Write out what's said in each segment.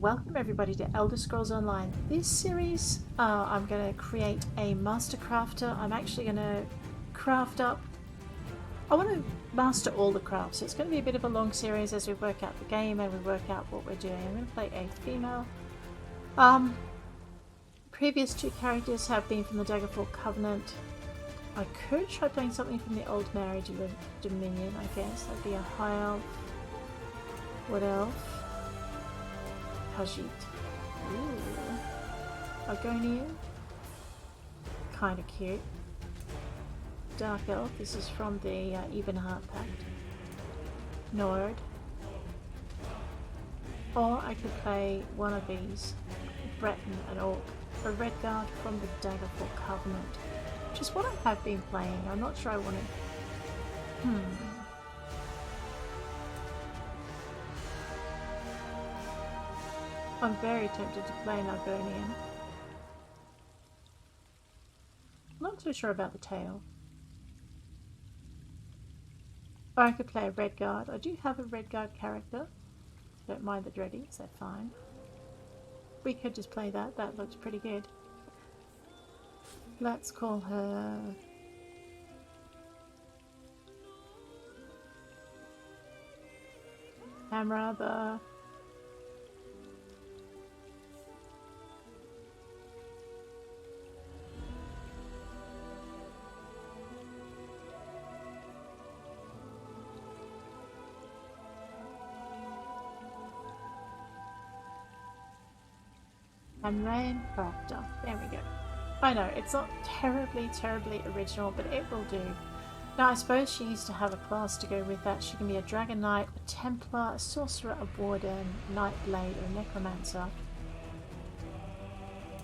welcome everybody to Elder Scrolls Online. This series, I'm going to create a master crafter. I'm actually going to craft up... I want to master all the crafts. So it's going to be a bit of a long series as we work out the game and we work out what we're doing. I'm going to play a female. Previous two characters have been from the Daggerfall Covenant. I could try playing something from the Old Marriage Dominion, I guess. That'd be a High Elf. What elf? Khajiit. Ooh. Argonian. Kinda cute. Dark Elf. This is from the Evenheart Pact. Nord. Or I could play one of these. Breton and Orc. A Redguard from the Daggerfall Covenant. Which is what I have been playing. I'm not sure I want to... I'm very tempted to play an Argonian. I'm not too sure about the tail. Or I could play a Redguard. I do have a Redguard character. Don't mind the Dreadies, they're fine. We could just play that. That looks pretty good. Let's call her... Tamriel. S1-Crafter. There we go. I know, it's not terribly original, but it will do. Now, I suppose she needs to have a class to go with that. She can be a Dragon Knight, a Templar, a Sorcerer, a Warden, Night Blade, or a Necromancer.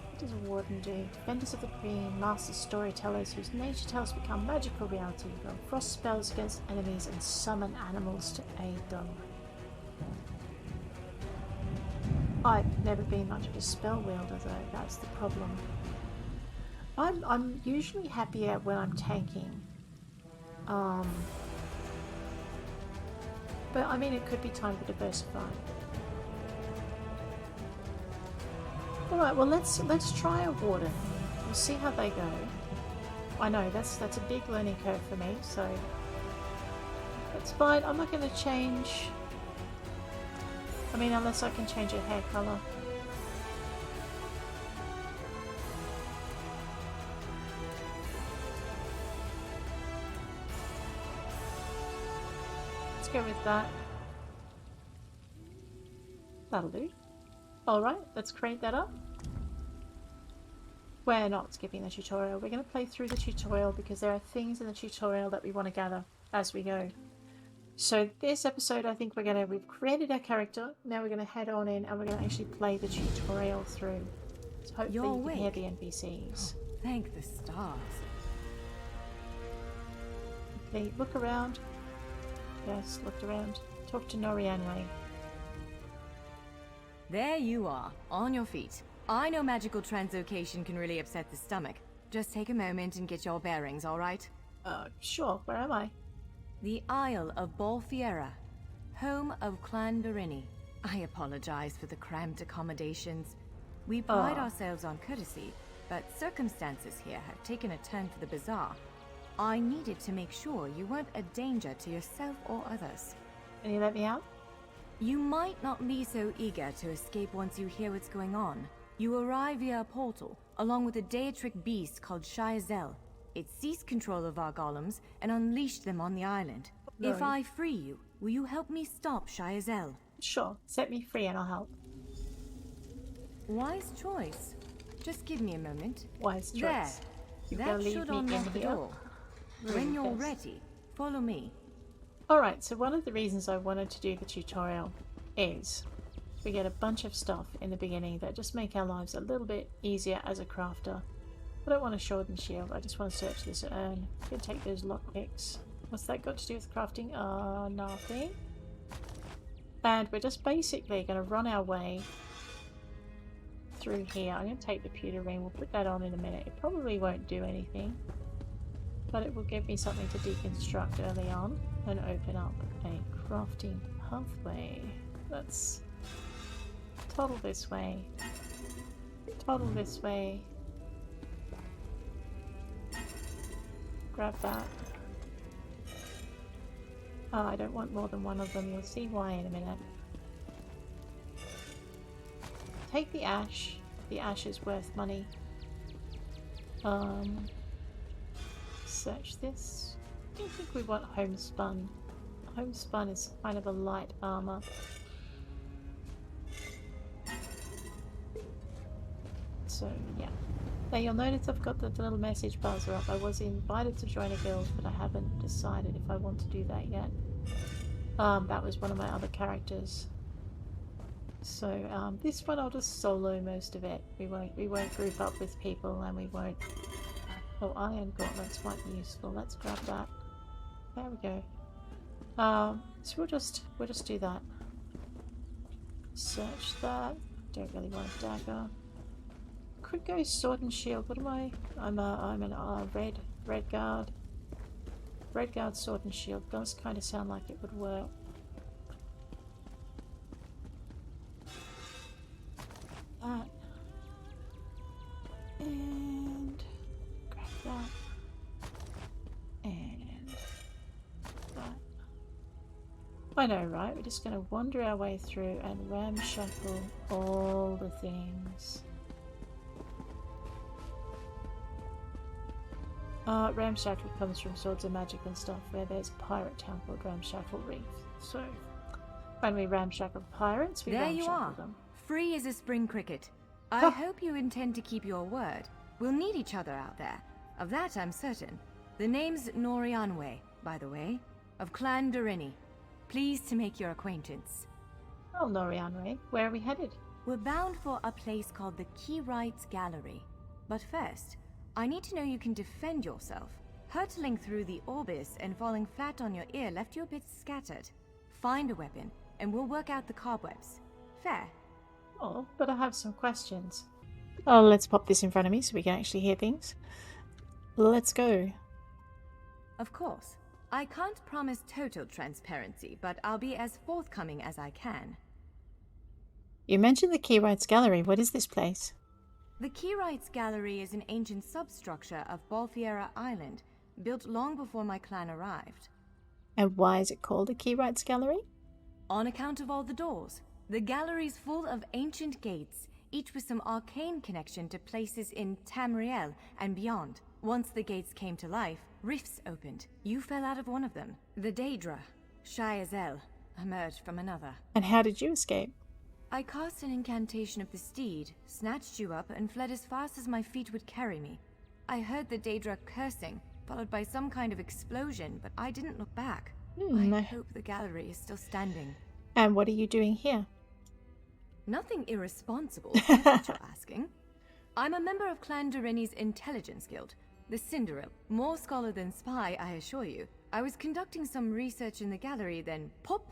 What does a Warden do? Defenders of the Queen, Master Storytellers whose nature tells become magical reality, run frost spells against enemies, and summon animals to aid them. I've never been much of a spell wielder though, that's the problem. I'm usually happier when I'm tanking. But I mean, it could be time to diversify. Alright, well let's try a Warden. We'll see how they go. I know, that's a big learning curve for me, so that's fine. I'm not going to change... I mean, unless I can change her hair colour. Let's go with that. That'll do. Alright, let's create that up. We're not skipping the tutorial. We're going to play through the tutorial because there are things in the tutorial that we want to gather as we go. So this episode, I think we've created our character, now we're going to head on in and we're going to actually play the tutorial through. So hopefully you can hear the NPCs. Oh, thank the stars. Okay, look around. Yes, looked around. Talk to Norianwe. There you are, on your feet. I know magical translocation can really upset the stomach. Just take a moment and get your bearings, alright? Sure. Where am I? The Isle of Bolfiera, home of Clan Barini. I apologize for the cramped accommodations. We pride ourselves on courtesy, but circumstances here have taken a turn for the bizarre. I needed to make sure you weren't a danger to yourself or others. Can you let me out? You might not be so eager to escape once you hear what's going on. You arrive via a portal, along with a Daetric beast called Shayazel. It seized control of our golems and unleashed them on the island. No. If I free you, will you help me stop Shayazel? Sure. Set me free and I'll help. Wise choice. Just give me a moment. Wise choice. There. That should unlock the door. When you're ready, follow me. Alright, so one of the reasons I wanted to do the tutorial is we get a bunch of stuff in the beginning that just make our lives a little bit easier as a crafter. I don't want a sword and shield, I just want to search this urn. I'm going to take those lockpicks. What's that got to do with crafting? Nothing. And we're just basically going to run our way through here. I'm going to take the pewter ring, we'll put that on in a minute. It probably won't do anything, but it will give me something to deconstruct early on and open up a crafting pathway. Let's Toddle this way. Toddle this way. Grab that. Oh, I don't want more than one of them. You'll see why in a minute. Take the ash. The ash is worth money. Search this. I don't think we want homespun. Homespun is kind of a light armor. So, yeah. Now you'll notice I've got the little message buzzer up. I was invited to join a guild, but I haven't decided if I want to do that yet. That was one of my other characters. So, this one I'll just solo most of it. We won't group up with people, and we won't... Oh, iron gauntlets might be useful. Let's grab that. There we go. So we'll just do that. Search that. Don't really want a dagger. Could go sword and shield. What am I? I'm an red guard. Red guard, sword and shield. Does kind of sound like it would work. That. And grab that. And that. I know, right? We're just going to wander our way through and ramshackle all the things. Ramshackle comes from Swords of Magic and stuff, where there's a pirate town called Ramshackle Reef. So, when we ramshackle pirates, we there you are, them. Free as a spring cricket. I hope you intend to keep your word. We'll need each other out there. Of that I'm certain. The name's Norianwe, by the way, of Clan Durini. Pleased to make your acquaintance. Oh, Norianwe, where are we headed? We're bound for a place called the Keyrights Gallery. But first, I need to know you can defend yourself. Hurtling through the Orbis and falling flat on your ear left you a bit scattered. Find a weapon, and we'll work out the cobwebs. Fair? Oh, but I have some questions. Oh, let's pop this in front of me so we can actually hear things. Let's go. Of course. I can't promise total transparency, but I'll be as forthcoming as I can. You mentioned the Keyrights Gallery. What is this place? The Keyrights Gallery is an ancient substructure of Bolfiera Island, built long before my clan arrived. And why is it called a Keyrights Gallery? On account of all the doors. The gallery's full of ancient gates, each with some arcane connection to places in Tamriel and beyond. Once the gates came to life, rifts opened. You fell out of one of them. The Daedra, shy as El, emerged from another. And how did you escape? I cast an incantation of the steed, snatched you up, and fled as fast as my feet would carry me. I heard the Daedra cursing, followed by some kind of explosion, but I didn't look back. I hope the gallery is still standing. And what are you doing here? Nothing irresponsible, that's what you're asking. I'm a member of Clan Durini's intelligence guild, the Cinderel. More scholar than spy, I assure you. I was conducting some research in the gallery, then pop!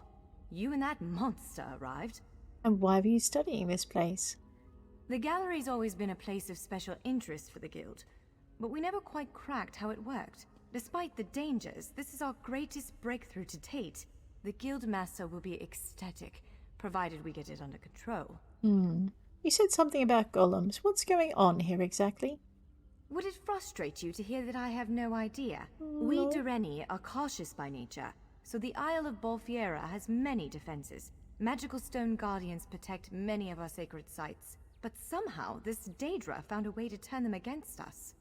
You and that monster arrived. And why were you studying this place? The gallery's always been a place of special interest for the guild, but we never quite cracked how it worked. Despite the dangers, this is our greatest breakthrough to date. The guild master will be ecstatic, provided we get it under control. You said something about golems. What's going on here exactly? Would it frustrate you to hear that I have no idea? No. We Dureni are cautious by nature, so the Isle of Bolfiera has many defenses. Magical stone guardians protect many of our sacred sites, but somehow this Daedra found a way to turn them against us.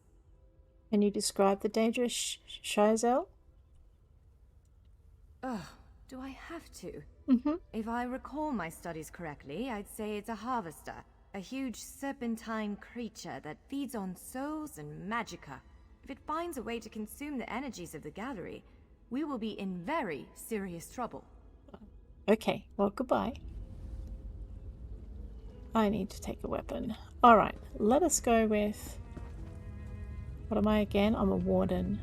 Can you describe the Daedra Shazel? Ugh, do I have to? Mm-hmm. If I recall my studies correctly, I'd say it's a harvester, a huge serpentine creature that feeds on souls and magicka. If it finds a way to consume the energies of the gallery, we will be in very serious trouble. Okay, well, goodbye. I need to take a weapon. Alright, let us go with... What am I again? I'm a warden.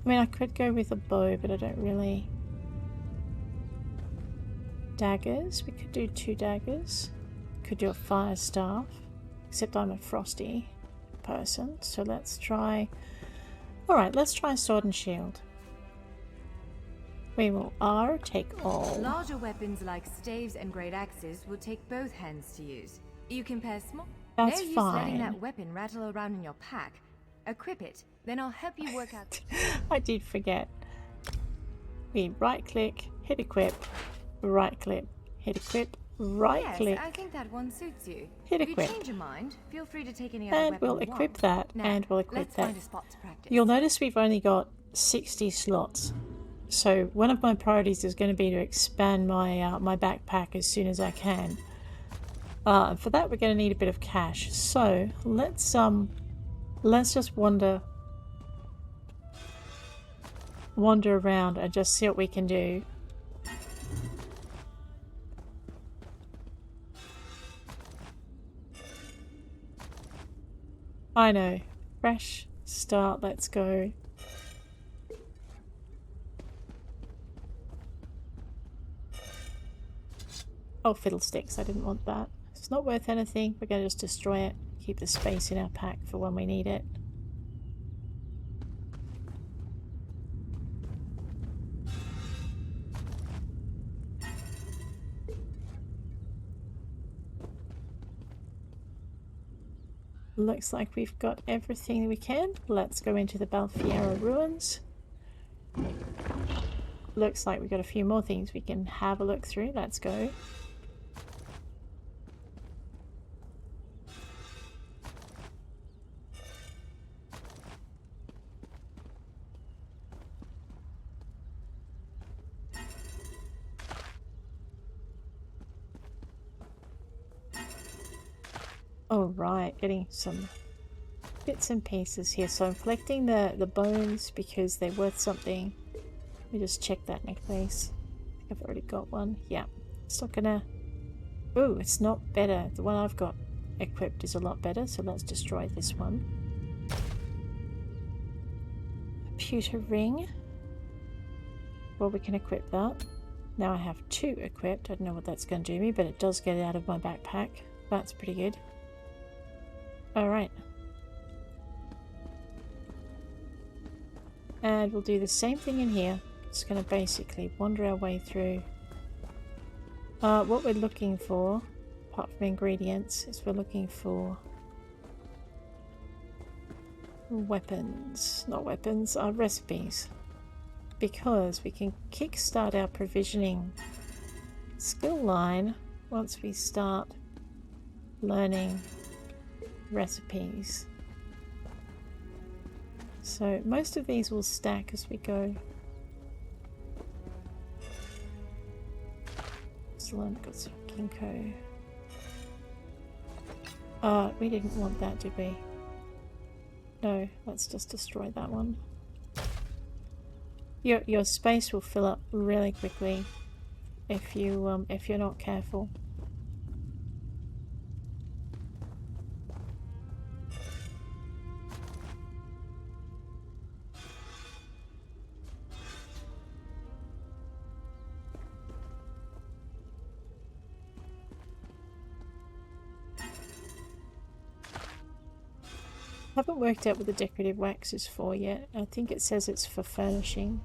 I mean, I could go with a bow, but I don't really... Daggers. We could do 2 daggers. Could do a fire staff. Except I'm a frosty person, so let's try... Alright, let's try sword and shield. We will R take all. Larger weapons like staves and great axes will take both hands to use. You can pair small. That's no use fine. letting that weapon rattle around in your pack. Equip it, then I'll help you work out. I did forget. We right click, hit equip, right click, hit equip, right click. Yes, I think that one suits you. Hit If you equip. change your mind, feel free to take any other And weapon we'll you equip want. that, Now, and we'll equip let's that. find a spot to practice. You'll notice we've only got 60 slots. So one of my priorities is going to be to expand my my backpack as soon as I can. For that we're going to need a bit of cash. So let's just wander around and just see what we can do. I know. Fresh start, let's go. Oh, fiddlesticks, I didn't want that. It's not worth anything. We're going to just destroy it. Keep the space in our pack for when we need it. Looks like we've got everything we can. Let's go into the Balfiera ruins. Looks like we've got a few more things we can have a look through. Let's go. Oh right, getting some bits and pieces here. So I'm collecting the bones because they're worth something. Let me just check that necklace. I think I've already got one. Yeah. It's not gonna... Ooh, it's not better. The one I've got equipped is a lot better, so let's destroy this one. Pewter ring. Well, we can equip that. Now I have 2 equipped. I don't know what that's going to do me, but it does get it out of my backpack. That's pretty good. Alright. And we'll do the same thing in here. Just going to basically wander our way through. What we're looking for, apart from ingredients, is we're looking for weapons. Not weapons, recipes. Because we can kickstart our provisioning skill line once we start learning recipes. So most of these will stack as we go. Excellent, got some ginkgo. We didn't want that, did we? No, let's just destroy that one. Your space will fill up really quickly if you're not careful. Haven't worked out what the decorative wax is for yet. I think it says it's for furnishing.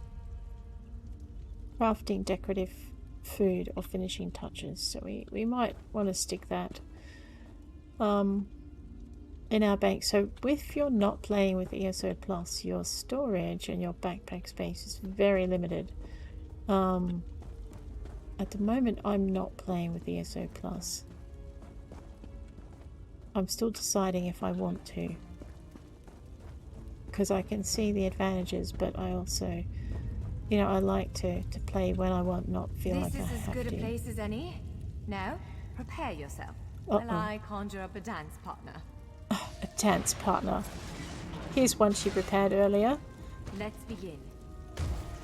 Crafting decorative food or finishing touches. So we might want to stick that in our bank. So if you're not playing with ESO Plus, your storage and your backpack space is very limited. At the moment I'm not playing with ESO Plus. I'm still deciding if I want to. Because I can see the advantages, but I also, you know, I like to play when I want, not feel like I have to. This is as good a place as any. Now, prepare yourself. While I conjure up a dance partner. A dance partner. Here's one she prepared earlier. Let's begin.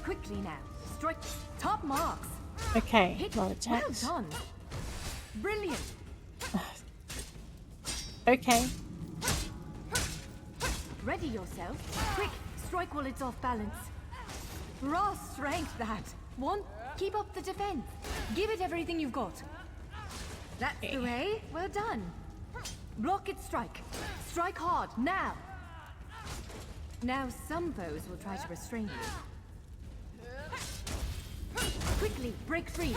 Quickly now. Strike top marks. Okay, Hit. a lot of attacks. Well done. Brilliant. Okay. Ready yourself. Quick, strike while it's off balance. Raw strength, that. One, keep up the defense. Give it everything you've got. That's the way. Well done. Block it, strike. Strike hard, now. Now some foes will try to restrain you. Quickly, break free.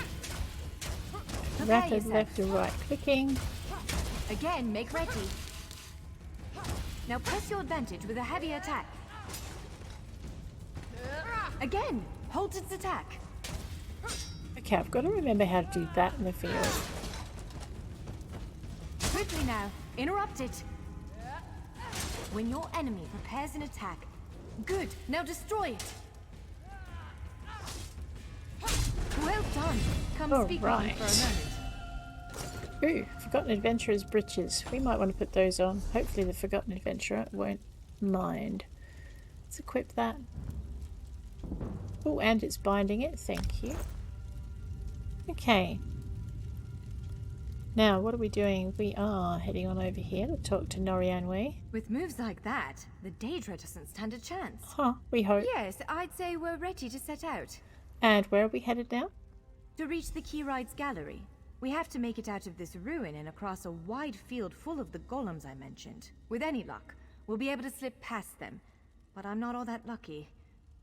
Prepare Rapid yourself. left and right clicking. Again, make ready. Now press your advantage with a heavy attack. Again, hold its attack. Okay, I've got to remember how to do that in the field. Quickly now, interrupt it. When your enemy prepares an attack, good, now destroy it. Well done. Come speak with me for a moment. Ooh, Forgotten Adventurer's breeches. We might want to put those on. Hopefully the Forgotten Adventurer won't mind. Let's equip that. Oh, and it's binding it. Thank you. Okay. Now, what are we doing? We are heading on over here to talk to Norianwe. With moves like that, the Daedra doesn't stand a chance. Huh, we hope. Yes, I'd say we're ready to set out. And where are we headed now? To reach the Keyride's gallery, we have to make it out of this ruin and across a wide field full of the golems I mentioned. With any luck, we'll be able to slip past them. But I'm not all that lucky,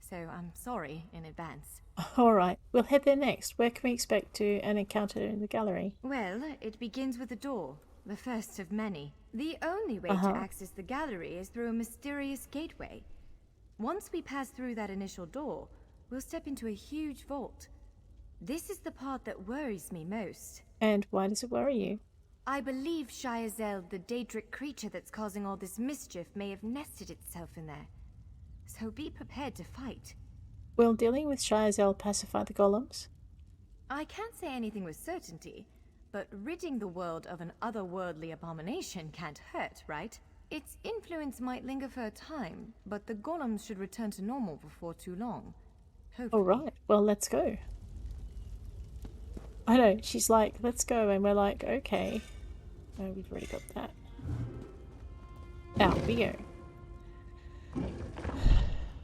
so I'm sorry in advance. Alright, we'll head there next. Where can we expect to an encounter in the gallery? Well, it begins with a door, the first of many. The only way to access the gallery is through a mysterious gateway. Once we pass through that initial door, we'll step into a huge vault. This is the part that worries me most. And why does it worry you? I believe Shyazel, the Daedric creature that's causing all this mischief, may have nested itself in there. So be prepared to fight. Will dealing with Shyazel pacify the golems? I can't say anything with certainty, but ridding the world of an otherworldly abomination can't hurt, right? Its influence might linger for a time, but the golems should return to normal before too long. Hopefully. Alright, well let's go. I know, she's like, let's go, and we're like, okay. Oh, we've already got that. Out we go.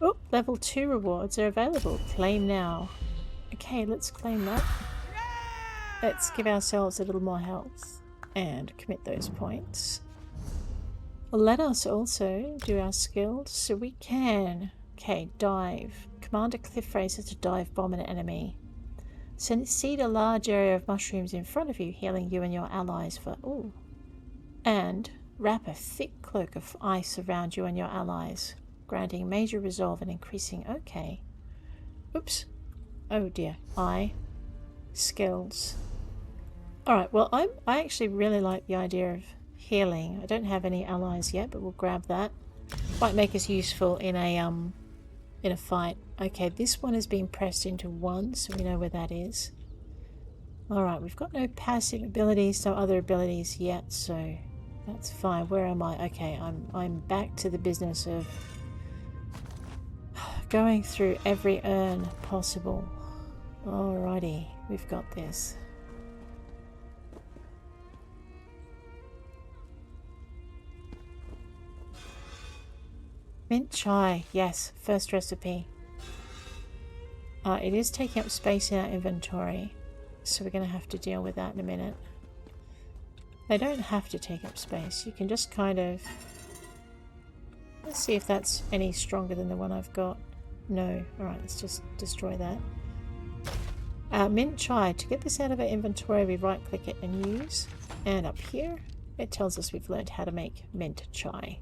Oh, level 2 rewards are available. Claim now. Okay, let's claim that. Let's give ourselves a little more health and commit those points. Let us also do our skills so we can. Okay, dive. Command a cliff racer to dive bomb an enemy. Seed a large area of mushrooms in front of you, healing you and your allies for... Ooh. And wrap a thick cloak of ice around you and your allies, granting major resolve and increasing... Okay. Oops. Oh dear. Skills. Alright, well I actually really like the idea of healing. I don't have any allies yet, but we'll grab that. Might make us useful in a fight. Okay, this one has been pressed into 1, so we know where that is. Alright, we've got no passive abilities, no other abilities yet, so that's fine. Where am I? Okay, I'm back to the business of going through every urn possible. Alrighty, we've got this. Mint chai, yes, first recipe. It is taking up space in our inventory, so we're going to have to deal with that in a minute. They don't have to take up space, you can just kind of... Let's see if that's any stronger than the one I've got. No, alright, let's just destroy that. Mint chai, to get this out of our inventory we right click it and use, and up here it tells us we've learned how to make mint chai.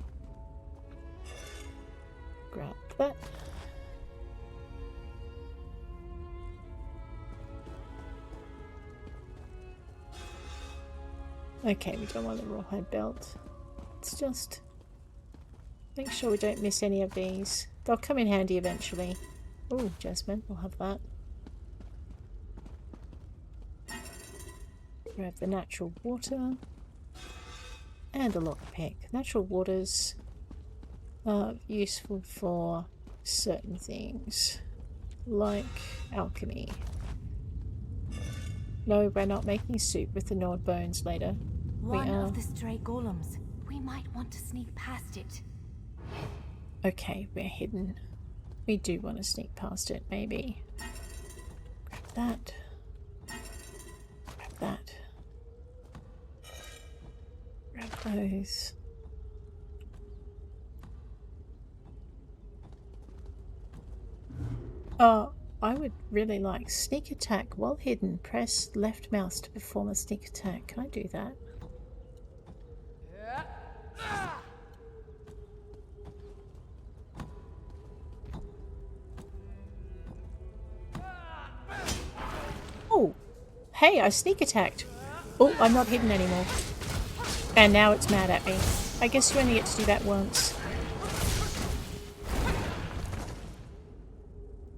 Grab that. Okay, we don't want the rawhide belt. Let's just make sure we don't miss any of these. They'll come in handy eventually. Oh, jasmine, we'll have that. Grab the natural water and a lockpick. Natural waters are useful for certain things, like alchemy. No, we're not making soup with the gnawed bones later. One of the stray golems. We might want to sneak past it. Okay, we're hidden. We do want to sneak past it, maybe. Grab that. Grab that. Grab those. Oh, I would really like sneak attack while hidden. Press left mouse to perform a sneak attack. Can I do that? Oh, hey, I sneak attacked. Oh, I'm not hidden anymore. And now it's mad at me. I guess you only get to do that once.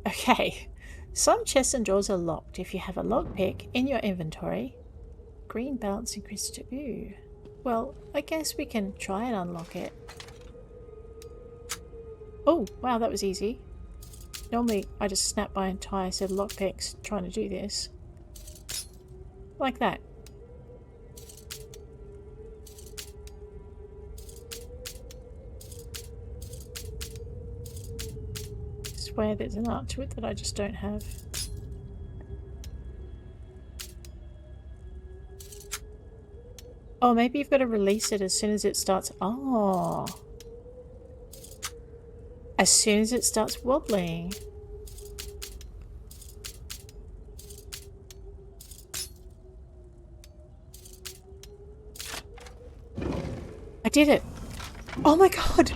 Okay. Some chests and drawers are locked. If you have a lockpick in your inventory, green balance increased to... Ooh. Well, I guess we can try and unlock it. Oh, wow, that was easy. Normally, I just snap my entire set of lockpicks trying to do this. Like that. I swear there's an art to it that I just don't have. Oh, maybe you've got to release it as soon as it starts... Oh. As soon as it starts wobbling. I did it. Oh my god.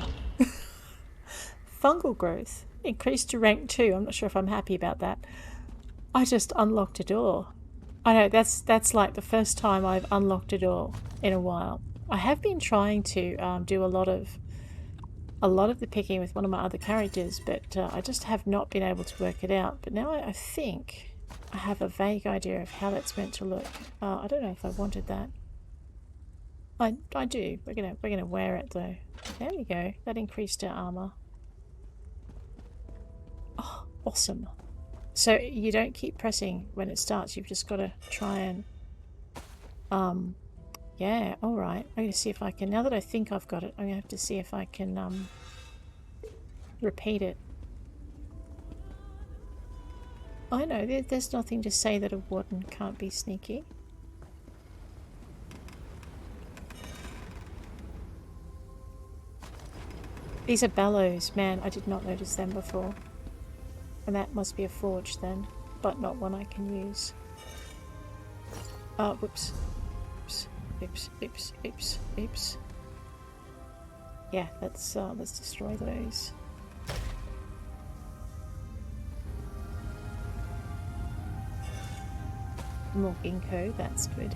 Fungal growth. Increased to rank 2. I'm not sure if I'm happy about that. I just unlocked a door. I know, that's like the first time I've unlocked a door in a while. I have been trying to do a lot of the picking with one of my other characters, but I just have not been able to work it out. But now I think I have a vague idea of how that's meant to look. I don't know if I wanted that. I do. We're gonna wear it though. There we go. That increased our armor. Oh, awesome. So you don't keep pressing when it starts. You've just got to try and yeah, alright. I'm going to see if I can, now that I think I've got it, I'm going to have to see if I can repeat it. I know, there's nothing to say that a warden can't be sneaky. These are bellows. Man, I did not notice them before. And that must be a forge then, but not one I can use. Whoops. Oops, oops, oops, oops, oops. Yeah, let's destroy those. More ginkgo, that's good.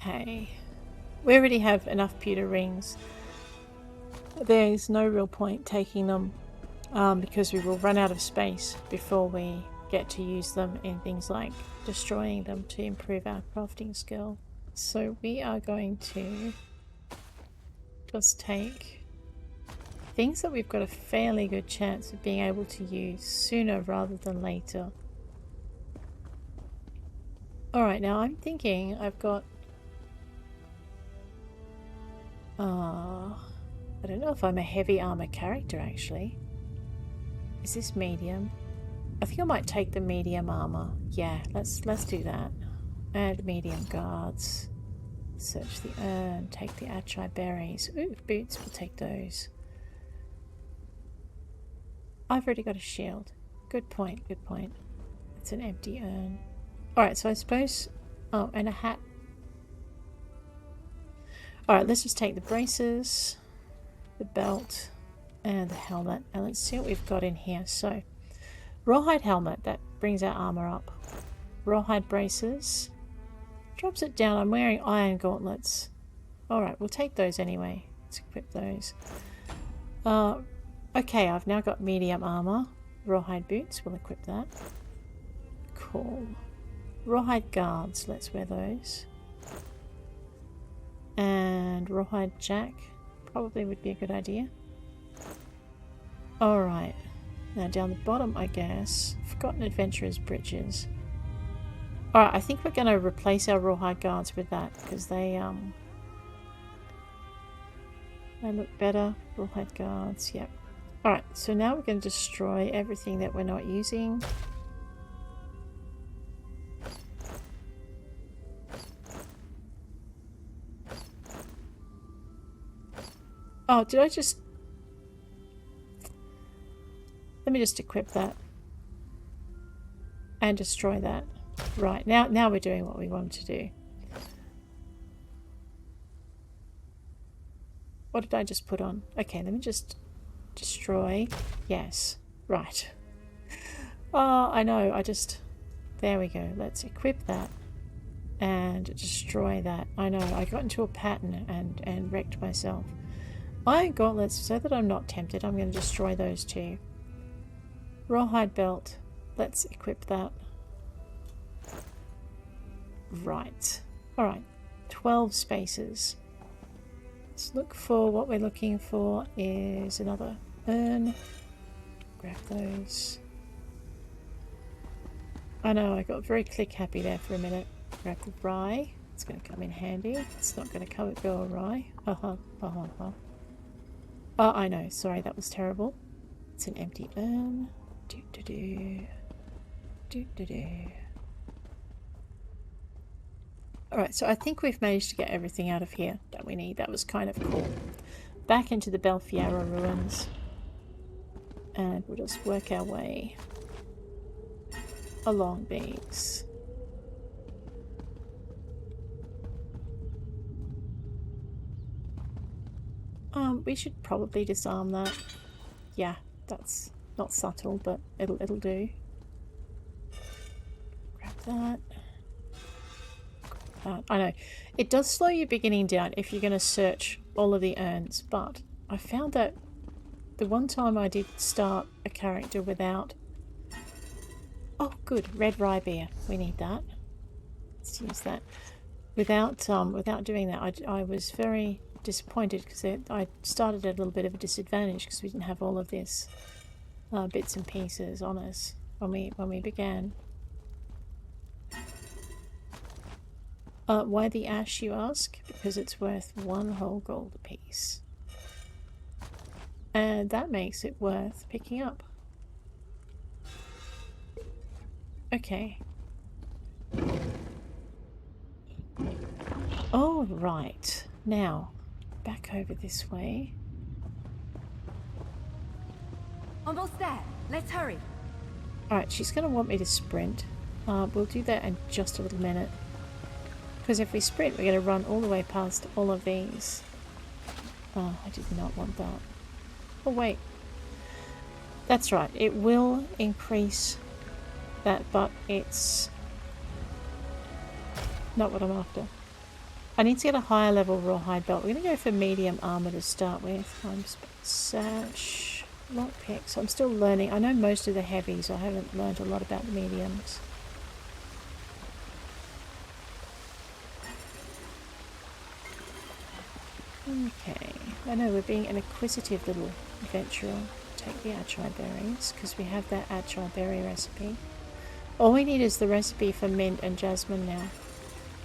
Okay. We already have enough pewter rings. There's no real point taking them because we will run out of space before we get to use them in things like destroying them to improve our crafting skill. So we are going to just take things that we've got a fairly good chance of being able to use sooner rather than later. Alright, now I'm thinking I've got I don't know if I'm a heavy armor character actually. Is this medium? I think I might take the medium armor. Yeah, let's do that. Add medium guards. Search the urn. Take the achai berries. Ooh, boots. We'll take those. I've already got a shield. Good point. Good point. It's an empty urn. Alright, so I suppose... Oh, and a hat. Alright, let's just take the braces, the belt, and the helmet. And let's see what we've got in here. So, rawhide helmet. That brings our armor up. Rawhide braces. Drops it down. I'm wearing iron gauntlets. Alright, we'll take those anyway. Let's equip those. Okay, I've now got medium armor. Rawhide boots. We'll equip that. Cool. Rawhide guards. Let's wear those. And rawhide jack probably would be a good idea. Alright, now down the bottom I guess, forgotten adventurer's breeches. Alright, I think we're going to replace our rawhide guards with that because they look better. Rawhide guards, yep. Alright, so now we're going to destroy everything that we're not using. Oh, did I just... Let me just equip that. And destroy that. Right, now we're doing what we wanted to do. What did I just put on? Okay, let me just destroy. Yes. Right. Oh, I know. There we go. Let's equip that. And destroy that. I know. I got into a pattern and wrecked myself. Iron gauntlets, so that I'm not tempted, I'm going to destroy those two. Rawhide belt. Let's equip that. Right. Alright. 12 spaces. Let's look for what we're looking for is another urn. Grab those. I know, I got very click happy there for a minute. Grab the rye. It's going to come in handy. It's not going to go awry. Oh, I know. Sorry, that was terrible. It's an empty urn. Alright, so I think we've managed to get everything out of here that we need. That was kind of cool. Back into the Belfiera ruins. And we'll just work our way along these. We should probably disarm that. Yeah, that's not subtle, but it'll do. Grab that. I know. It does slow your beginning down if you're going to search all of the urns, but I found that the one time I did start a character without... Oh, good. Red rye beer. We need that. Let's use that. Without doing that, I was very disappointed because I started at a little bit of a disadvantage because we didn't have all of this bits and pieces on us when we began. Why the ash, you ask? Because it's worth 1 whole gold apiece. And that makes it worth picking up. Okay. Oh, right. Now, back over this way. Almost there. Let's hurry. Alright, she's going to want me to sprint. We'll do that in just a little minute. Because if we sprint, we're going to run all the way past all of these. Oh, I did not want that. Oh, wait. That's right. It will increase that, but it's not what I'm after. I need to get a higher level rawhide belt. We're going to go for medium armor to start with. Sash, lockpicks. I'm still learning. I know most of the heavies. I haven't learned a lot about the mediums. Okay, I know we're being an acquisitive little adventurer. Take the achai berries, because we have that achai berry recipe. All we need is the recipe for mint and jasmine now.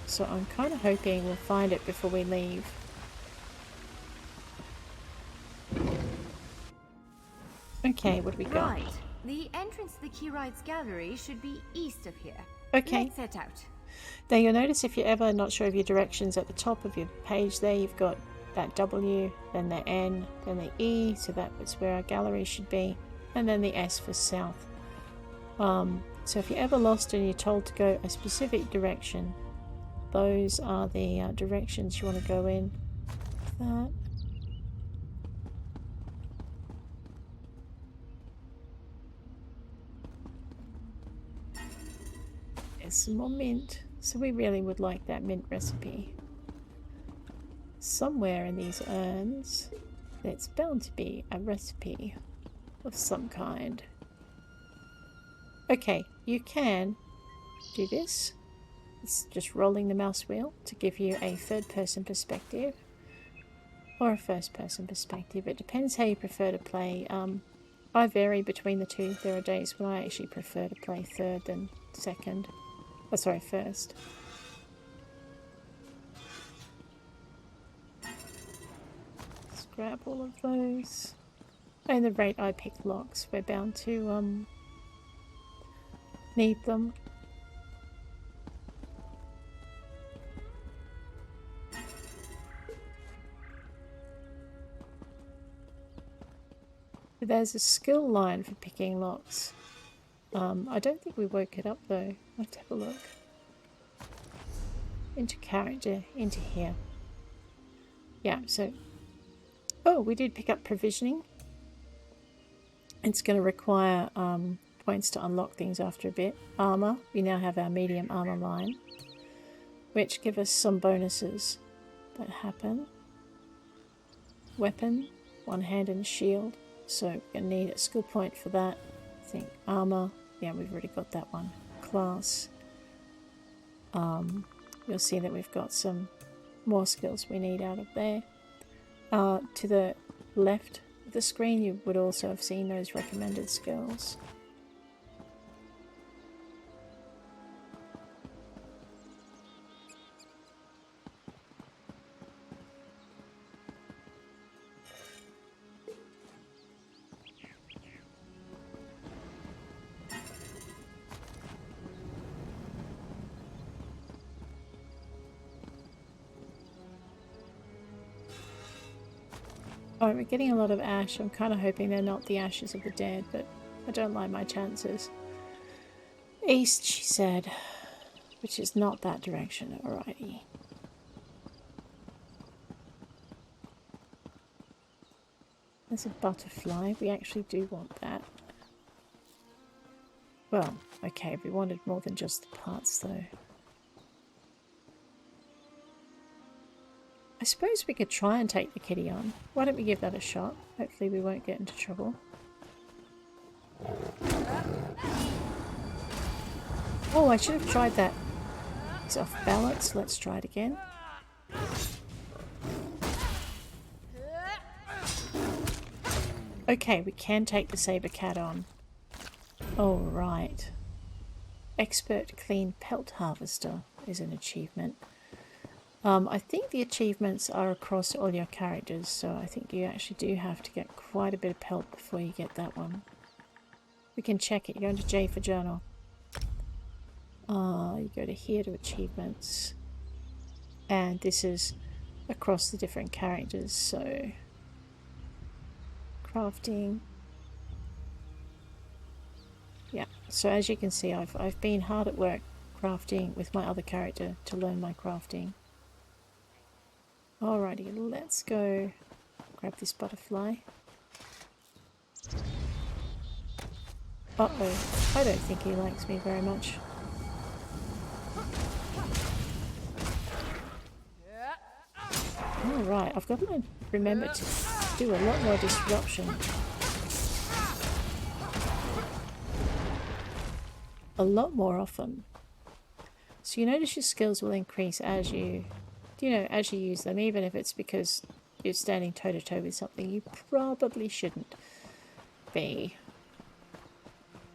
So I'm kind of hoping we'll find it before we leave. Okay, what do we got? Right, the entrance to the Keyrights Gallery should be east of here. Okay. Let's set out. Now you'll notice if you're ever not sure of your directions, at the top of your page there you've got that W, then the N, then the E, so that's where our gallery should be, and then the S for south. So if you're ever lost and you're told to go a specific direction, those are the directions you want to go in. That. There's some more mint, so we really would like that mint recipe. Somewhere in these urns, there's bound to be a recipe of some kind. Okay, you can do this. It's just rolling the mouse wheel to give you a third-person perspective or a first-person perspective. It depends how you prefer to play. I vary between the two. There are days when I actually prefer to play third than second. Oh, sorry, first. Let's grab all of those. And the rate I pick locks, we're bound to need them. There's a skill line for picking locks. I don't think we woke it up though. Let's have a look. Into character, into here. Yeah, so... Oh, we did pick up provisioning. It's going to require points to unlock things after a bit. Armour. We now have our medium armour line, which give us some bonuses that happen. Weapon, one hand and a shield. So we're going to need a skill point for that. I think armour. Yeah, we've already got that one. Class. You'll see that we've got some more skills we need out of there. To the left of the screen you would also have seen those recommended skills. Oh, we're getting a lot of ash. I'm kind of hoping they're not the ashes of the dead, but I don't like my chances. East, she said, which is not that direction. Alrighty. There's a butterfly. We actually do want that. Well, okay, we wanted more than just the parts though. I suppose we could try and take the kitty on. Why don't we give that a shot? Hopefully we won't get into trouble. Oh, I should have tried that. It's off balance. Let's try it again. Okay, we can take the saber cat on. All right. Expert clean pelt harvester is an achievement. I think the achievements are across all your characters, so I think you actually do have to get quite a bit of pelt before you get that one. We can check it. You go into J for journal. You go to here to achievements. And this is across the different characters, so... Crafting. Yeah, so as you can see, I've been hard at work crafting with my other character to learn my crafting. Alrighty, let's go grab this butterfly. Uh-oh, I don't think he likes me very much. Alright, I've got to remember to do a lot more disruption. A lot more often. So you notice your skills will increase as you use them, even if it's because you're standing toe-to-toe with something you probably shouldn't be.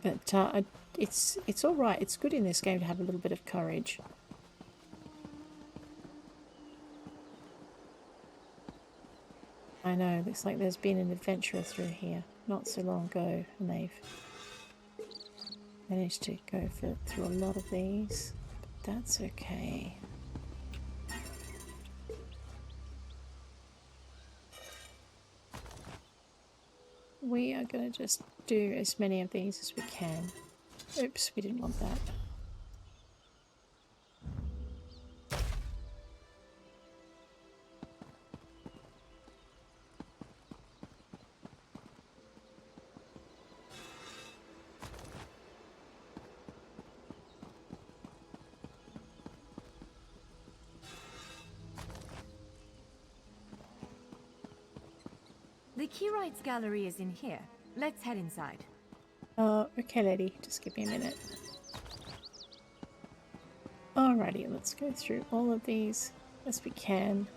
But it's alright. It's good in this game to have a little bit of courage. I know, looks like there's been an adventurer through here not so long ago, and they've managed to go through a lot of these, but that's okay. We are going to just do as many of these as we can. Oops, we didn't want that. The Keyrights gallery is in here. Let's head inside. Okay lady, just give me a minute. Alrighty, let's go through all of these as we can.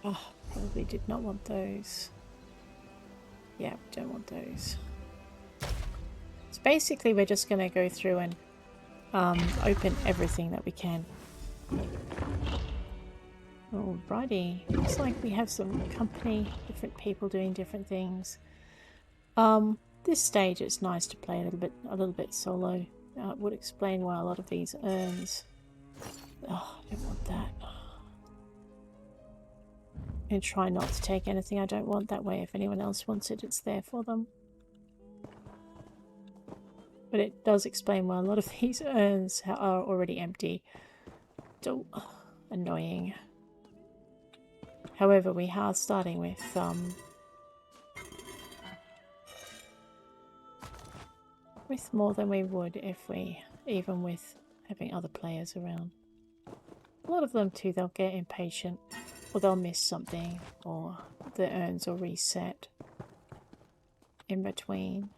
Oh, probably did not want those. Yeah, we don't want those. So basically we're just going to go through and open everything that we can. Alrighty, looks like we have some company, different people doing different things. This stage it's nice to play a little bit solo. It would explain why a lot of these urns. Oh, I don't want that. And try not to take anything I don't want. That way, if anyone else wants it, it's there for them. But it does explain why a lot of these urns are already empty. So annoying. However, we are starting with more than we would if we, even with having other players around. A lot of them too, they'll get impatient, or they'll miss something, or the urns will reset in between.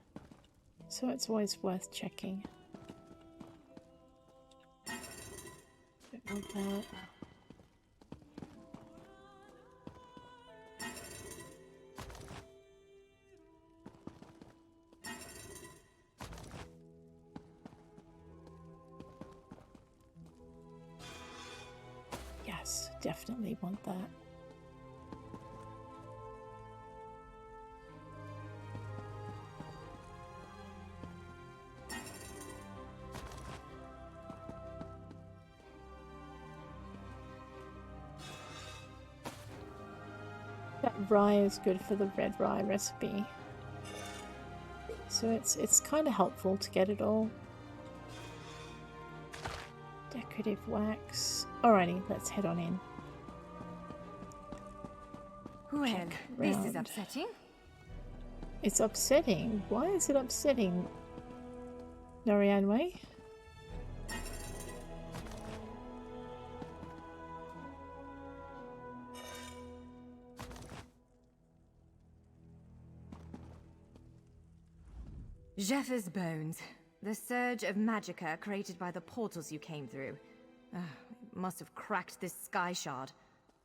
So it's always worth checking. Don't want that. Yes, definitely want that. That rye is good for the red rye recipe. So it's kind of helpful to get it all. Decorative wax. Alrighty, let's head on in. Well, this is upsetting. It's upsetting? Why is it upsetting, Norianwe? Jeffers' bones. The surge of magicka created by the portals you came through. It must have cracked this sky shard.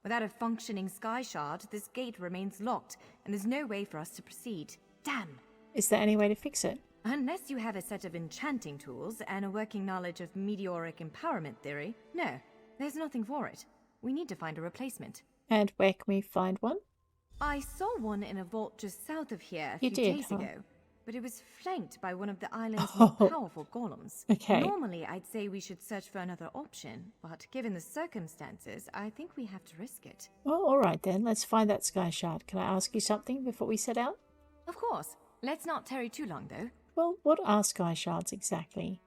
Without a functioning sky shard, this gate remains locked, and there's no way for us to proceed. Damn! Is there any way to fix it? Unless you have a set of enchanting tools and a working knowledge of meteoric empowerment theory, no, there's nothing for it. We need to find a replacement. And where can we find one? I saw one in a vault just south of here a few days ago. But it was flanked by one of the island's more powerful golems. Okay. Normally, I'd say we should search for another option, but given the circumstances, I think we have to risk it. Well, alright then. Let's find that sky shard. Can I ask you something before we set out? Of course. Let's not tarry too long, though. Well, what are sky shards exactly?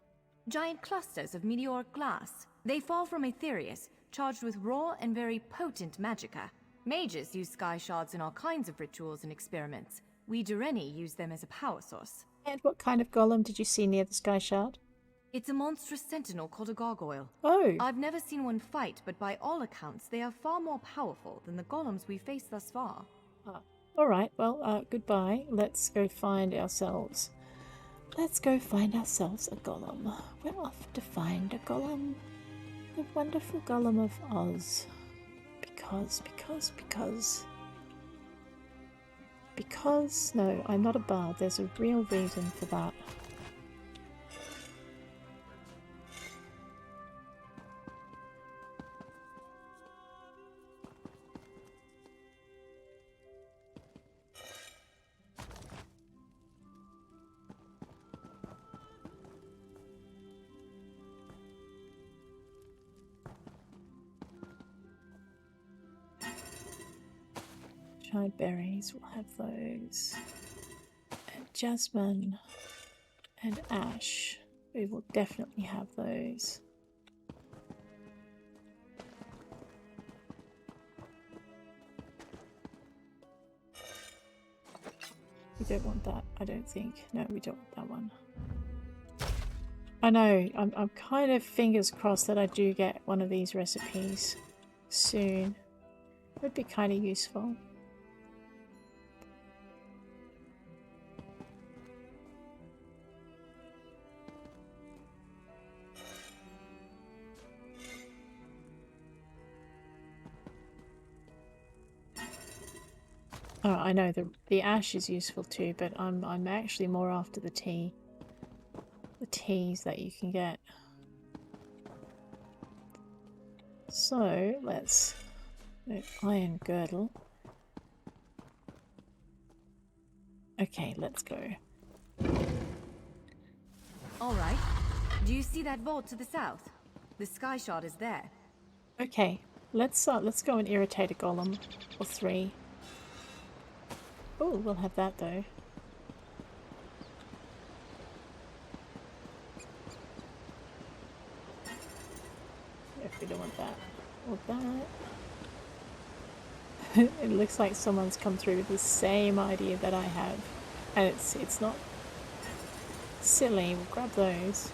Giant clusters of meteoric glass. They fall from Aetherius, charged with raw and very potent magicka. Mages use sky shards in all kinds of rituals and experiments. We Dureni use them as a power source. And what kind of golem did you see near the sky shard? It's a monstrous sentinel called a gargoyle. Oh. I've never seen one fight, but by all accounts, they are far more powerful than the golems we've faced thus far. Alright, well, goodbye. Let's go find ourselves. Let's go find ourselves a golem. We're off to find a golem. The wonderful golem of Oz. Because, no, I'm not a bard. There's a real reason for that. Giant berries, we'll have those. And jasmine and ash, we will definitely have those. We don't want that, I don't think. No, we don't want that one. I know, I'm kind of fingers crossed that I do get one of these recipes soon. It would be kind of useful. Oh, I know the ash is useful too, but I'm actually more after the tea. The teas that you can get. So let's iron girdle. Okay, let's go. All right. Do you see that vault to the south? The sky shard is there. Okay, Let's go and irritate a golem. Or 3. Oh, we'll have that though. If we don't want that. Or that. It looks like someone's come through with the same idea that I have. And it's not silly. We'll grab those.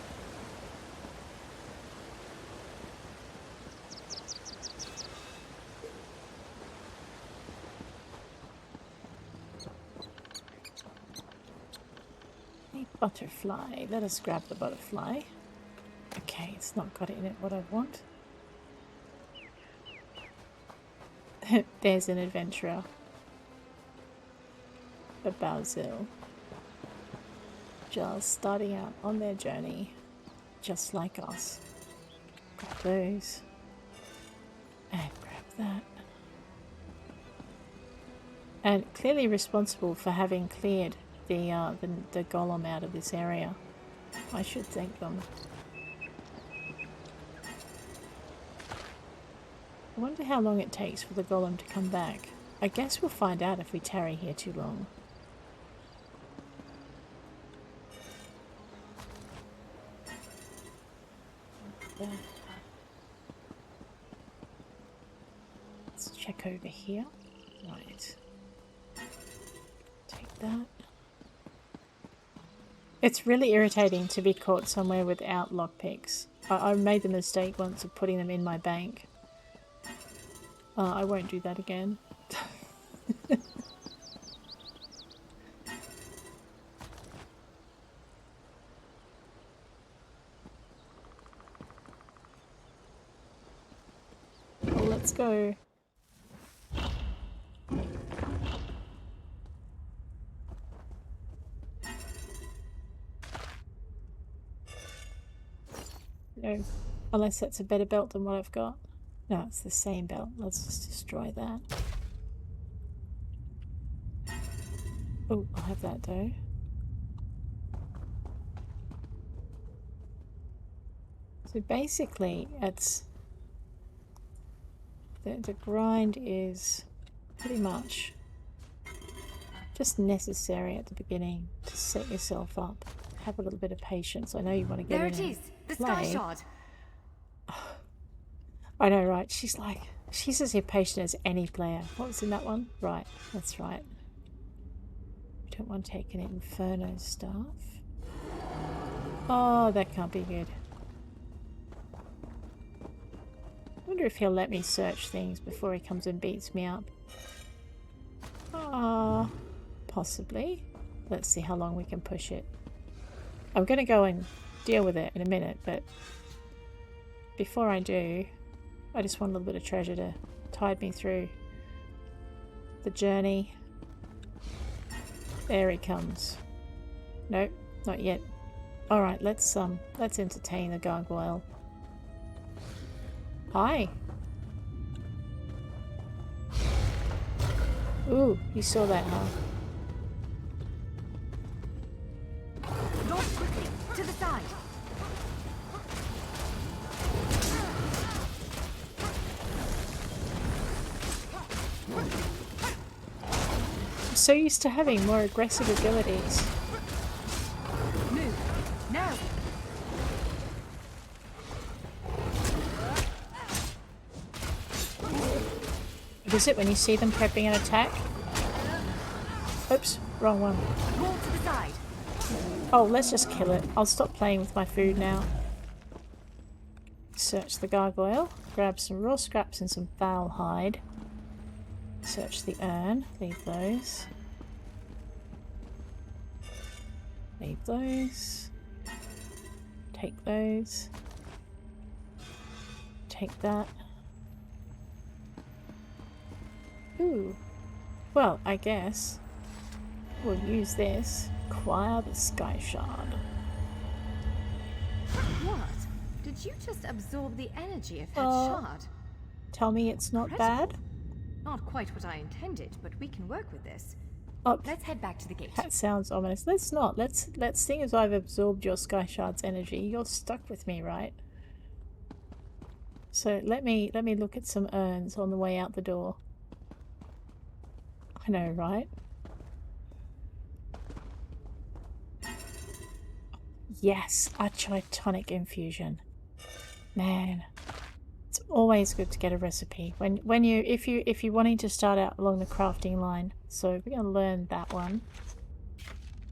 A butterfly. Let us grab the butterfly. Okay, it's not got it in it what I want. There's an adventurer. A Basil. Just starting out on their journey. Just like us. Grab those. And grab that. And clearly responsible for having cleared the golem out of this area. I should thank them. I wonder how long it takes for the golem to come back. I guess we'll find out if we tarry here too long. Let's check over here. Right. Take that. It's really irritating to be caught somewhere without lockpicks. I made the mistake once of putting them in my bank. I won't do that again. Well, let's go. No, unless that's a better belt than what I've got. No, it's the same belt. Let's just destroy that. Oh, I'll have that though. So basically, it's the grind is pretty much just necessary at the beginning to set yourself up. Have a little bit of patience. I know you want to get there in it is, the play. sky shard. I know, right? She's as impatient as any player. What was in that one? Right, that's right. We don't want to take an Inferno staff. Oh, that can't be good. I wonder if he'll let me search things before he comes and beats me up. Ah, possibly. Let's see how long we can push it. I'm going to go and deal with it in a minute, but before I do, I just want a little bit of treasure to tide me through the journey. There he comes. Nope, not yet. Alright, let's entertain the gargoyle. Hi. Ooh, you saw that, huh? Launch quickly, to the side. I'm so used to having more aggressive abilities. Move, now. What is it when you see them prepping an attack? Oops, wrong one. Roll to the side. Oh, let's just kill it. I'll stop playing with my food now. Search the gargoyle. Grab some raw scraps and some foul hide. Search the urn. Leave those. Leave those. Take those. Take that. Ooh. Well, I guess we'll use this. Acquire the sky shard. What? Did you just absorb the energy of that shard? Tell me it's not Incredible. bad? Not quite what I intended, but we can work with this. Oh, Let's head back to the gate. that sounds ominous. Let's not. Let's seeing as I've absorbed your sky shard's energy, you're stuck with me, right? So let me look at some urns on the way out the door. I know, right? Yes, a chitonic infusion. Man, it's always good to get a recipe if you're wanting to start out along the crafting line. So we're gonna learn that one.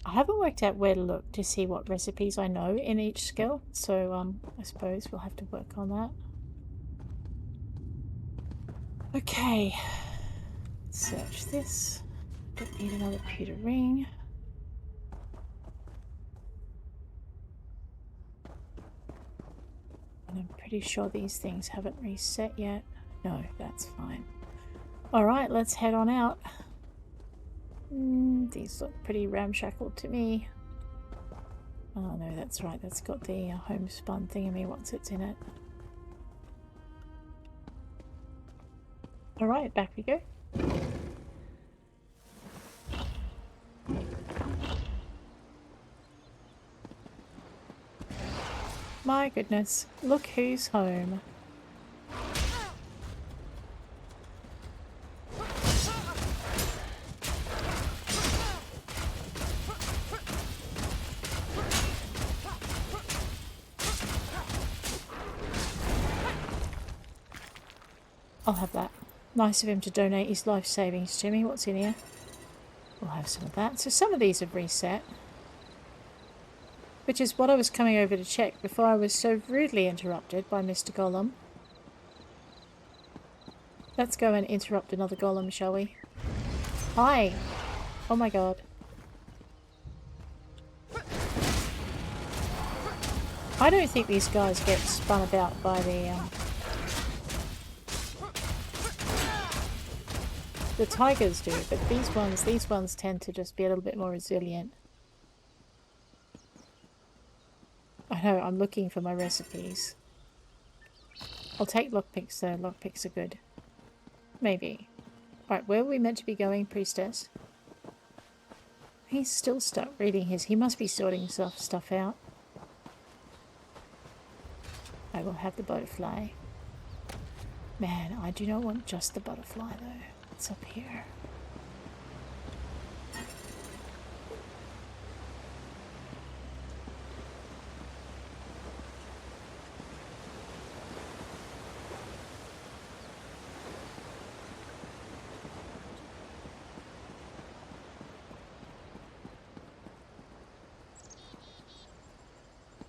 I haven't worked out where to look to see what recipes I know in each skill, so I suppose we'll have to work on that. Okay, search this. Don't need another pewter ring. And I'm pretty sure these things haven't reset yet. No, that's fine. Alright, let's head on out. These look pretty ramshackle to me. Oh no, that's right, that's got the homespun thingammy once it's in it. Alright, back we go. My goodness, look who's home. I'll have that. Nice of him to donate his life savings to me. What's in here? We'll have some of that. So some of these have reset. Which is what I was coming over to check before I was so rudely interrupted by Mr. Golem. Let's go and interrupt another golem, shall we? Hi! Oh my god. I don't think these guys get spun about by the tigers do, but these ones tend to just be a little bit more resilient. I know, I'm looking for my recipes. I'll take lockpicks though, lockpicks are good. Maybe. Alright, where are we meant to be going, priestess? He's still stuck reading his... He must be sorting stuff out. I will have the butterfly. Man, I do not want just the butterfly though. It's up here.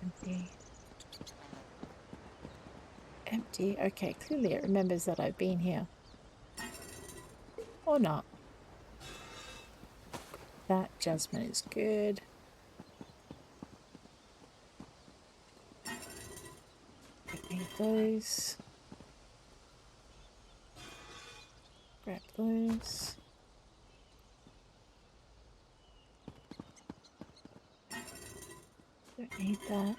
Empty. Empty. Okay, clearly it remembers that I've been here. Or not. That jasmine is good. Don't need those. Grab those. Don't need that.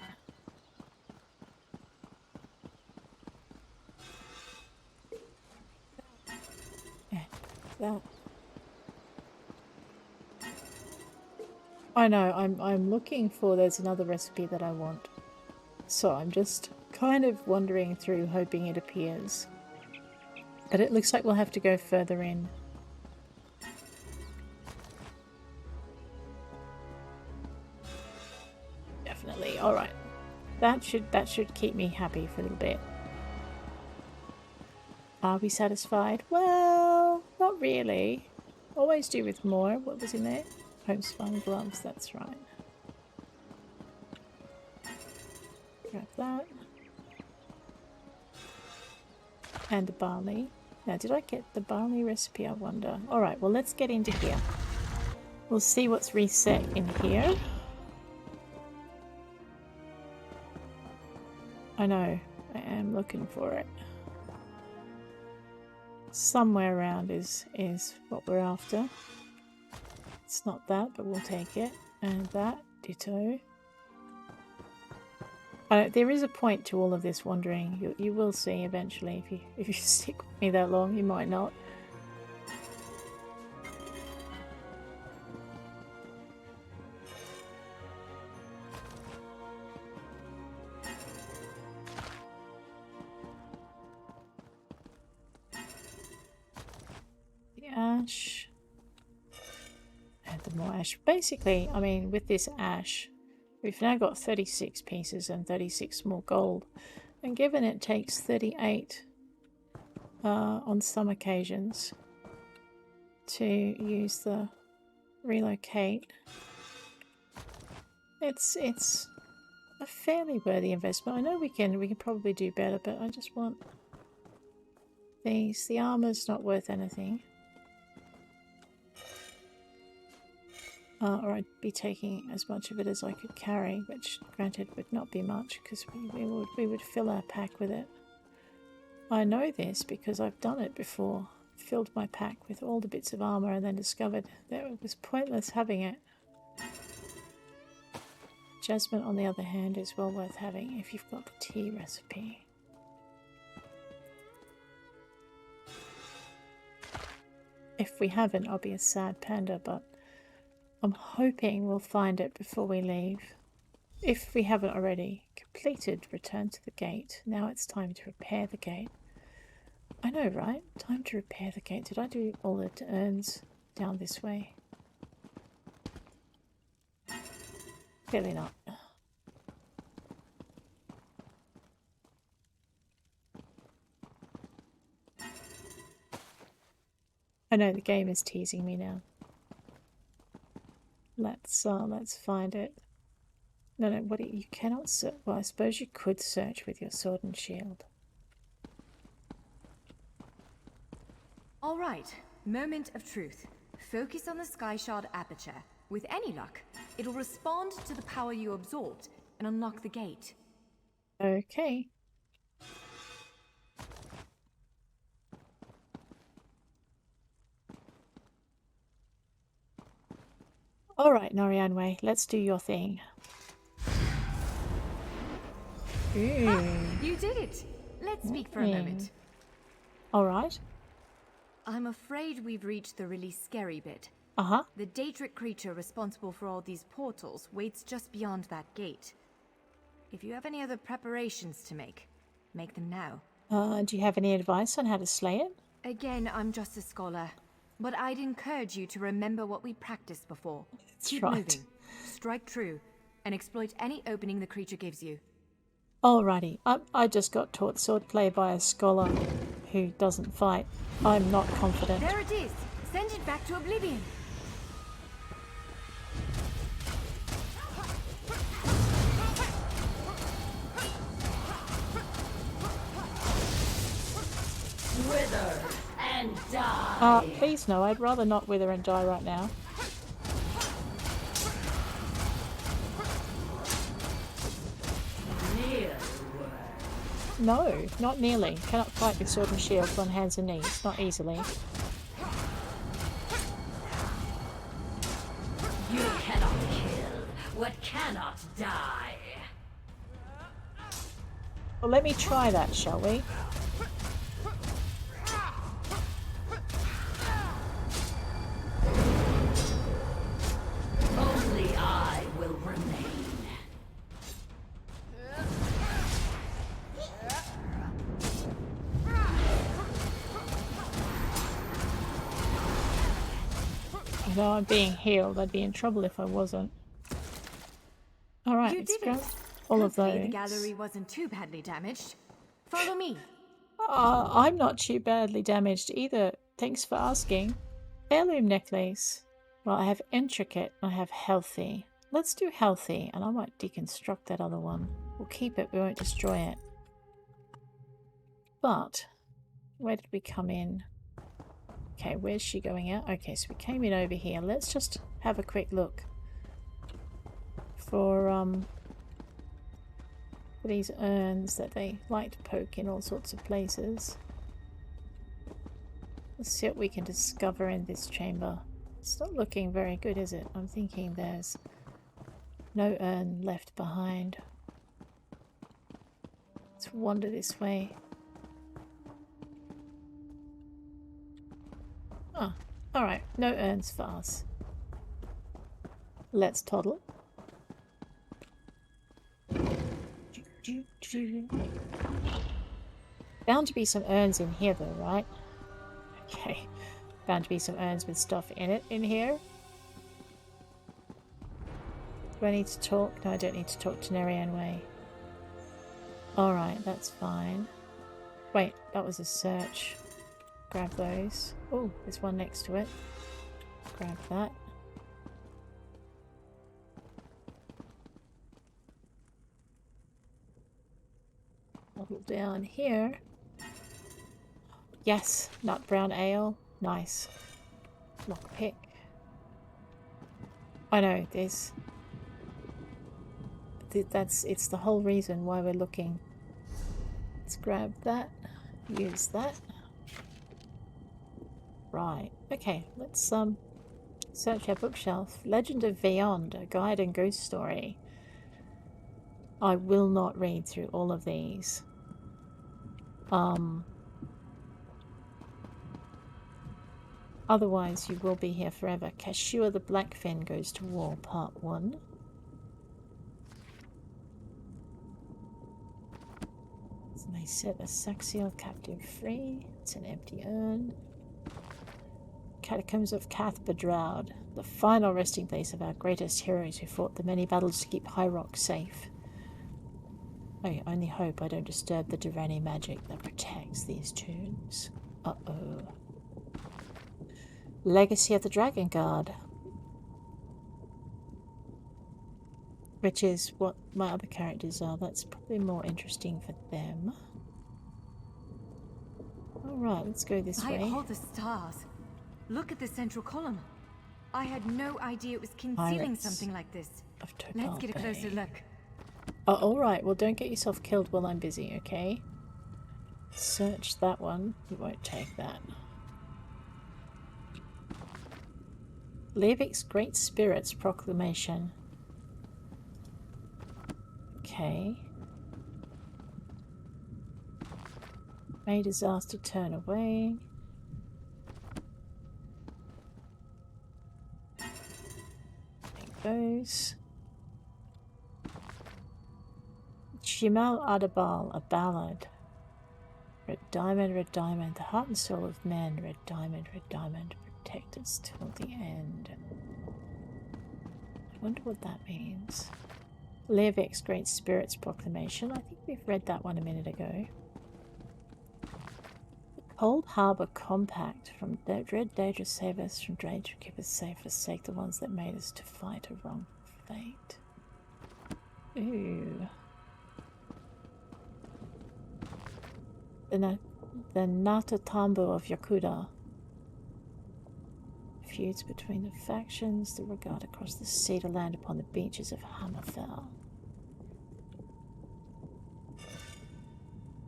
Yeah, that. I know, I'm looking for, there's another recipe that I want. So I'm just kind of wandering through hoping it appears. But it looks like we'll have to go further in. Definitely. Alright. That should keep me happy for a little bit. Are we satisfied? Well, not really. Always do with more. What was in there? Homespun gloves, that's right. Grab that. And the barley. Now, did I get the barley recipe, I wonder? Alright, well, let's get into here. We'll see what's reset in here. I know, I am looking for it. Somewhere around is what we're after. It's not that, but we'll take it. And that, ditto. There is a point to all of this wandering. You will see eventually. If you stick with me that long, you might not. ash. Add the more ash. Basically, I mean, with this ash, we've now got 36 pieces and 36 more gold. And given it takes 38 on some occasions to use the relocate, it's a fairly worthy investment. I know we can probably do better, but I just want these. The armor's not worth anything. Or I'd be taking as much of it as I could carry, which granted would not be much because we would fill our pack with it. I know this because I've done it before. Filled my pack with all the bits of armor and then discovered that it was pointless having it. Jasmine, on the other hand, is well worth having if you've got the tea recipe. If we haven't, I'll be a sad panda, but I'm hoping we'll find it before we leave. If we haven't already completed Return to the Gate, now it's time to repair the gate. I know, right? Time to repair the gate. Did I do all the urns down this way? Clearly not. I know the game is teasing me now. Let's find it. No, what you cannot search. Well, I suppose you could search with your sword and shield. All right, moment of truth. Focus on the sky shard aperture. With any luck, it'll respond to the power you absorbed and unlock the gate. Okay. Alright, Norianwe, let's do your thing. You did it! Let's speak for a moment. Alright. I'm afraid we've reached the really scary bit. Uh-huh. The Daedric creature responsible for all these portals waits just beyond that gate. If you have any other preparations to make them now. Do you have any advice on how to slay it? Again, I'm just a scholar. But I'd encourage you to remember what we practiced before. That's Keep right. moving, strike true, and exploit any opening the creature gives you. Alrighty. I just got taught swordplay by a scholar who doesn't fight. I'm not confident. There it is! Send it back to oblivion! Wither and die! Please no, I'd rather not wither and die right now. No, not nearly. Cannot fight with sword and shield on hands and knees, not easily. You cannot kill what cannot die. Well, let me try that, shall we? Only I will remain. I know I'm being healed. I'd be in trouble if I wasn't. Alright, You let's did grab it! all of Hopefully those. the gallery wasn't too badly damaged. Follow me. I'm not too badly damaged either. Thanks for asking. Heirloom necklace. Well, I have intricate. I have healthy. Let's do healthy, and I might deconstruct that other one. We'll keep it. We won't destroy it. But where did we come in? Okay, where's she going out? Okay, so we came in over here. Let's just have a quick look for these urns that they like to poke in all sorts of places. Let's see what we can discover in this chamber. It's not looking very good, is it? I'm thinking there's no urn left behind. Let's wander this way. Ah, alright, no urns for us. Let's toddle. Bound to be some urns in here though, right? Okay. Bound to be some urns with stuff in it in here. Do I need to talk? No, I don't need to talk to Nerian Way. Alright, that's fine. Wait, that was a search. Grab those. Oh, there's one next to it. Grab that. Level down here. Yes, nut brown ale. Nice. Lockpick. I know, there's... It's the whole reason why we're looking. Let's grab that. Use that. Right. Okay, let's search our bookshelf. Legend of Beyond, a guide and ghost story. I will not read through all of these. Otherwise you will be here forever. Kashua the Blackfin goes to war, part 1. So they set a Saxiel captive free. It's an empty urn. Catacombs of Cath Bedraud, the final resting place of our greatest heroes who fought the many battles to keep High Rock safe. I only hope I don't disturb the Durrani magic that protects these tombs. Uh-oh. Legacy of the Dragon Guard. Which is what my other characters are. That's probably more interesting for them. Alright, let's go this way. By all the stars. Look at the central column. I had no idea it was concealing Pirates something like this. Of Topal Let's get a Bay. closer look. Oh, alright. Well, don't get yourself killed while I'm busy, okay? Search that one. You won't take that. Levik's Great Spirit's Proclamation. Okay. May disaster turn away. Take those. Shimal Adabal, a ballad. Red diamond, the heart and soul of men. Red diamond, protect us till the end. I wonder what that means. Levik's Great Spirit's Proclamation. I think we've read that one a minute ago. The Cold Harbour Compact. From dread danger save us, from danger keep us safe, forsake the ones that made us to fight a wrong fate. Ooh. The Natatambo of Yakuda. Feuds between the factions that regard across the cedar land upon the beaches of Hammerfell.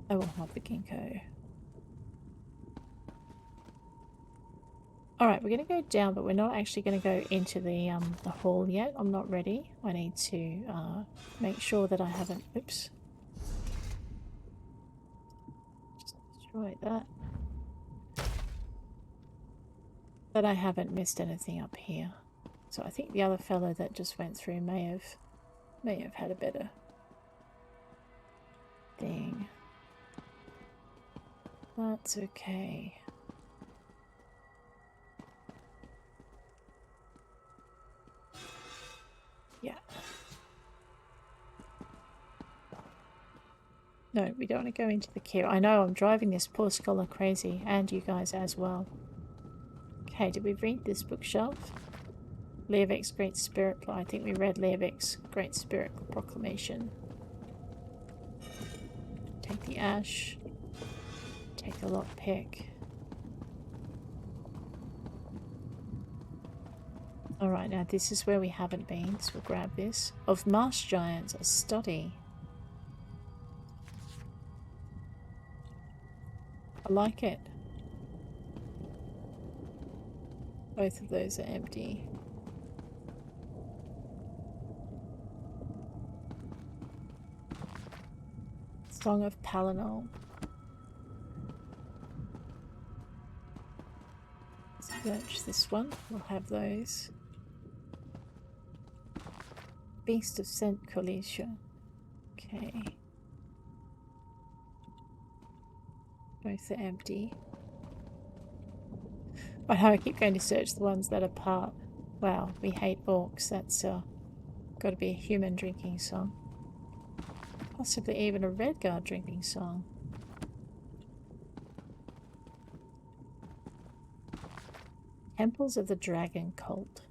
I will have the ginkgo. Alright, we're going to go down, but we're not actually going to go into the hall yet. I'm not ready. I need to make sure that I haven't... Oops. Just destroy that. That I haven't missed anything up here. So I think the other fellow that just went through may have had a better thing. That's okay. Yeah. No, we don't want to go into the queue. I know I'm driving this poor scholar crazy, and you guys as well. Okay, did we read this bookshelf? Levik's Great Spirit. I think we read Levik's Great Spirit Proclamation. Take the ash. Take the lockpick. Alright, now this is where we haven't been, so we'll grab this. Of Marsh Giants, a study. I like it. Both of those are empty. Song of Palinol. Search this one. We'll have those. Beast of St. Colisha. Okay. Both are empty. I know I keep going to search the ones that are part. Wow, we hate orcs. That's got to be a human drinking song. Possibly even a Redguard drinking song. Temples of the Dragon Cult.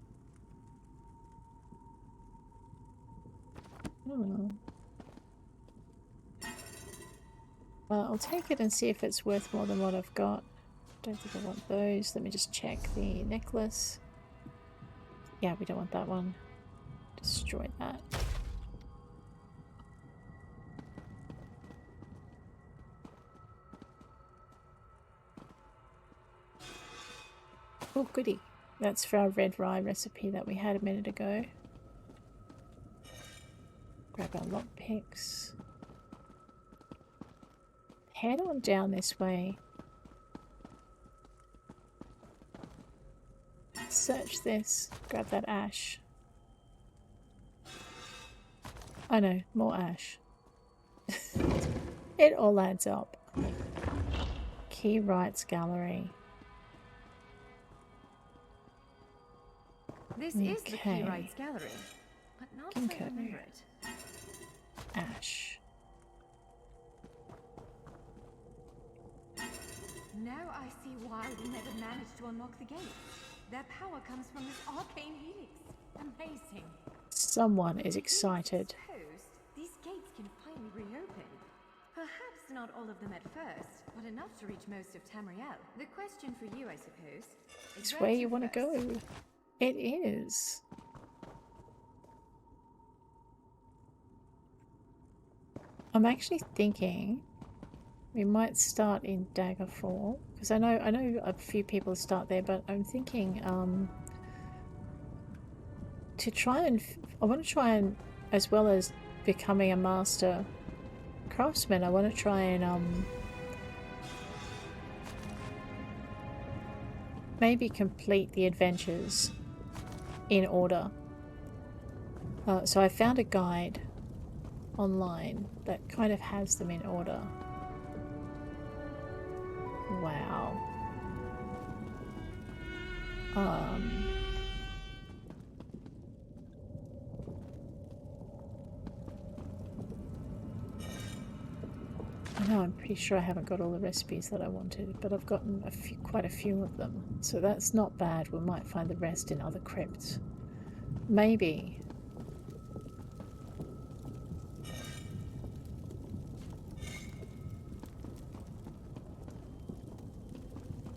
Hmm. I'll take it and see if it's worth more than what I've got. Don't think I want those. Let me just check the necklace. Yeah, we don't want that one. Destroy that. Oh, goody. That's for our red rye recipe that we had a minute ago. Grab our lockpicks. Head on down this way. Search this. Grab that ash. I know, more ash. It all adds up. Key Rights Gallery. This is the Key Rights Gallery, but not as I remember it. Ash. Now I see why we never managed to unlock the gates. Their power comes from this arcane helix. Amazing. Someone is excited. Suppose these gates can finally reopen. Perhaps not all of them at first, but enough to reach most of Tamriel. The question for you, I suppose, is It's where you want to go. It is. I'm actually thinking we might start in Daggerfall, because I know a few people start there, but I'm thinking to try and I want to try and, as well as becoming a master craftsman, I want to try and maybe complete the adventures in order. So I found a guide online that kind of has them in order. Wow. I know, I'm pretty sure I haven't got all the recipes that I wanted, but I've gotten quite a few of them, so that's not bad. We might find the rest in other crypts. Maybe.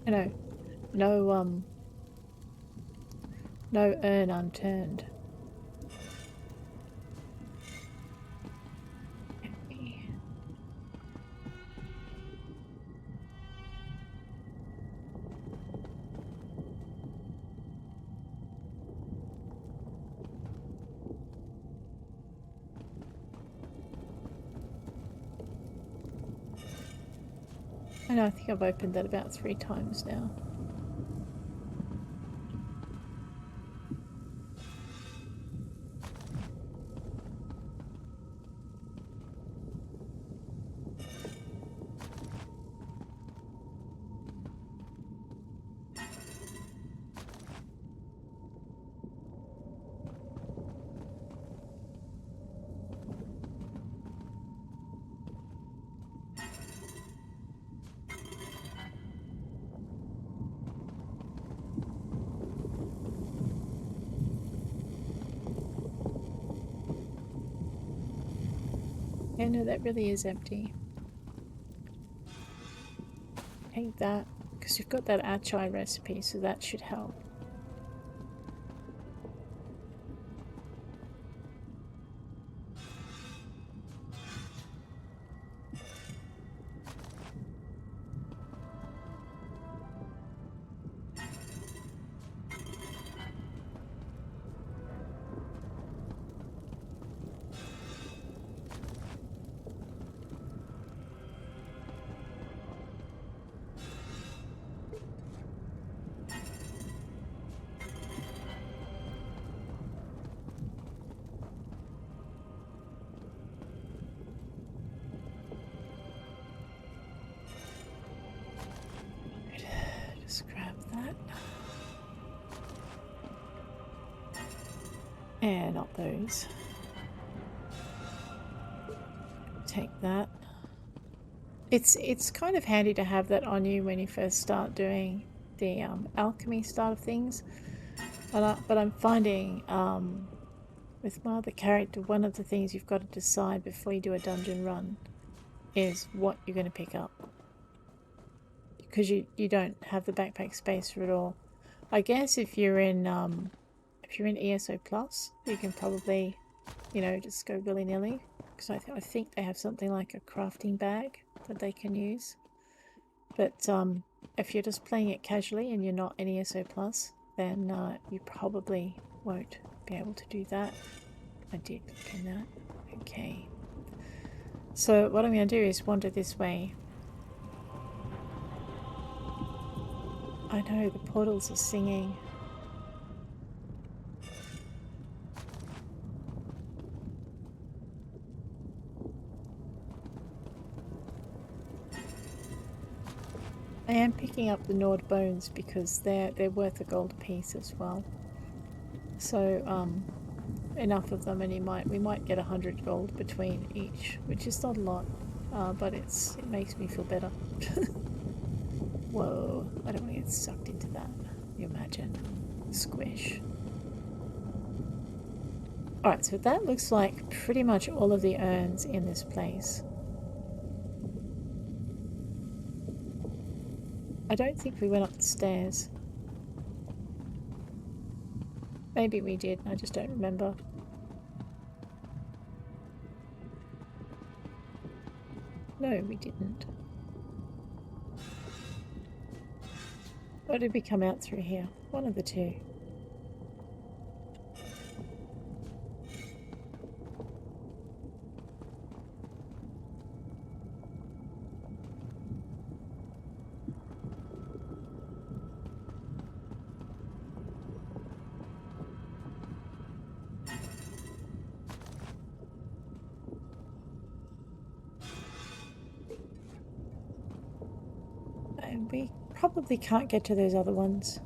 I know. No urn unturned. I know, I think I've opened that about 3 times now. Yeah, no, that really is empty. Take that, because you've got that achai recipe, so that should help. that. And not those. Take that. It's kind of handy to have that on you when you first start doing the alchemy style of things. But I'm finding with my other character, one of the things you've got to decide before you do a dungeon run is what you're going to pick up. Because you don't have the backpack space for it all. I guess if you're in ESO Plus, you can probably, you know, just go willy-nilly. Because I think they have something like a crafting bag that they can use. But if you're just playing it casually and you're not in ESO Plus, then you probably won't be able to do that. I did click on that. Okay. So what I'm going to do is wander this way. I know, the portals are singing. I am picking up the gnawed bones because they're worth a gold apiece as well. So enough of them, and we might get 100 gold between each, which is not a lot, but it makes me feel better. Whoa! I don't want to get sucked into that. You imagine? Squish. All right, so that looks like pretty much all of the urns in this place. I don't think we went up the stairs. Maybe we did, I just don't remember. No, we didn't. Or did we come out through here? One of the two. We probably can't get to those other ones.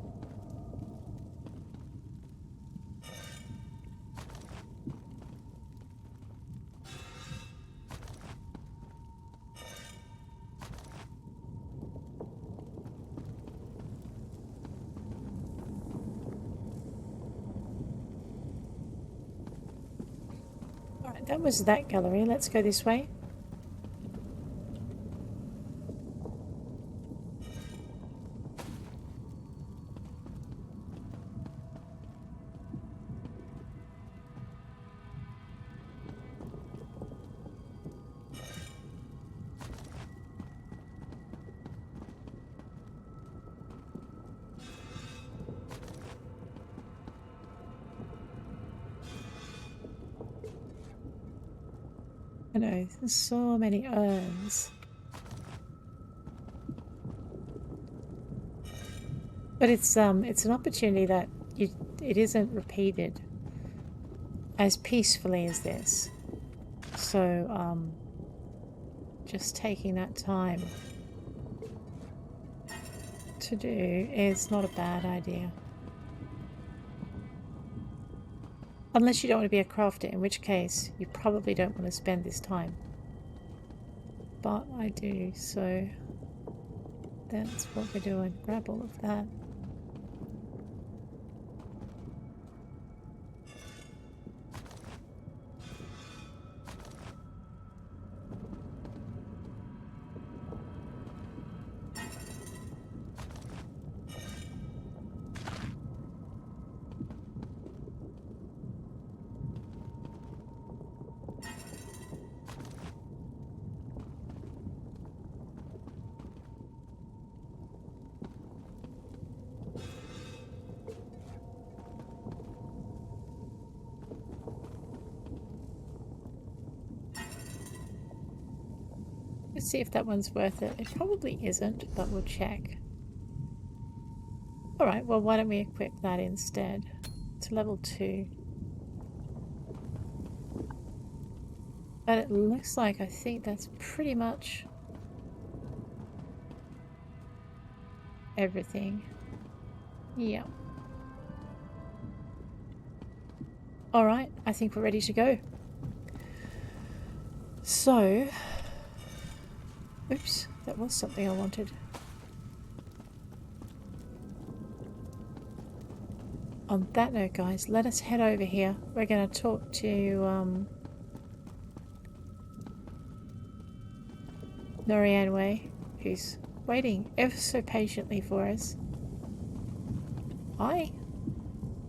Alright, that was that gallery. Let's go this way. I know, there's so many urns. But it's an opportunity that it isn't repeated as peacefully as this. So just taking that time to do is not a bad idea. Unless you don't want to be a crafter, in which case you probably don't want to spend this time. But I do, so that's what we're doing. Grab all of that. Let's see if that one's worth it. It probably isn't, but we'll check. Alright, well why don't we equip that instead? It's level 2. But it looks like I think that's pretty much everything. Yeah. Alright, I think we're ready to go. So... Oops, that was something I wanted. On that note, guys, let us head over here. We're going to talk to Norianne Way, who's waiting ever so patiently for us. Hi.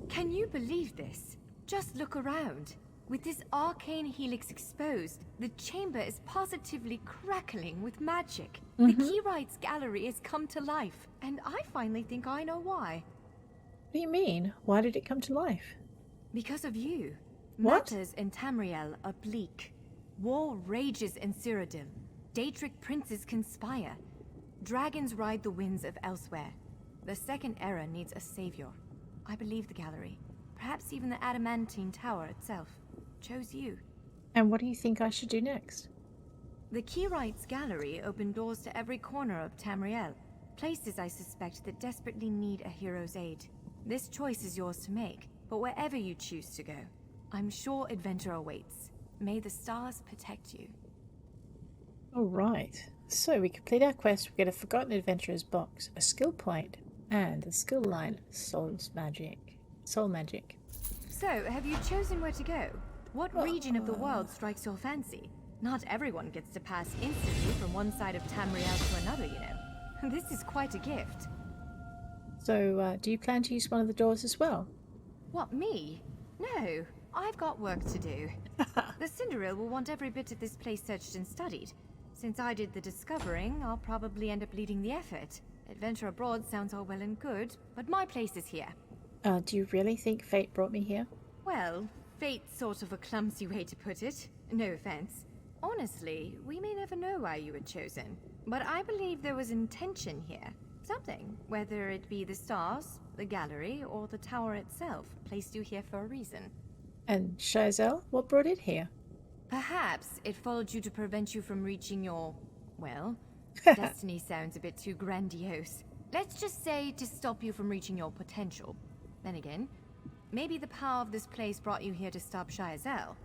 Can you believe this? Just look around. With this arcane helix exposed, the chamber is positively crackling with magic. The Keyrights Gallery has come to life, and I finally think I know why. What do you mean? Why did it come to life? Because of you. What? Matters in Tamriel are bleak. War rages in Cyrodiil. Daedric princes conspire. Dragons ride the winds of elsewhere. The Second Era needs a savior. I believe the gallery, perhaps even the Adamantine Tower itself, chose you. And what do you think I should do next? The Keyrights Gallery opened doors to every corner of Tamriel, places I suspect that desperately need a hero's aid. This choice is yours to make, but wherever you choose to go, I'm sure adventure awaits. May the stars protect you. Alright, so we complete our quest, we get a Forgotten Adventurer's box, a skill point, and a skill line, Soul Magic. So, have you chosen where to go? What region of the world strikes your fancy? Not everyone gets to pass instantly from one side of Tamriel to another, you know. This is quite a gift. So, do you plan to use one of the doors as well? What, me? No, I've got work to do. The Cinderil will want every bit of this place searched and studied. Since I did the discovering, I'll probably end up leading the effort. Adventure abroad sounds all well and good, but my place is here. Do you really think fate brought me here? Well, fate's sort of a clumsy way to put it. No offense. Honestly, we may never know why you were chosen. But I believe there was intention here. Something, whether it be the stars, the gallery, or the tower itself, placed you here for a reason. And Shazel, what brought it here? Perhaps it followed you to prevent you from reaching your... well, destiny sounds a bit too grandiose. Let's just say to stop you from reaching your potential. Then again, maybe the power of this place brought you here to stop Shazel.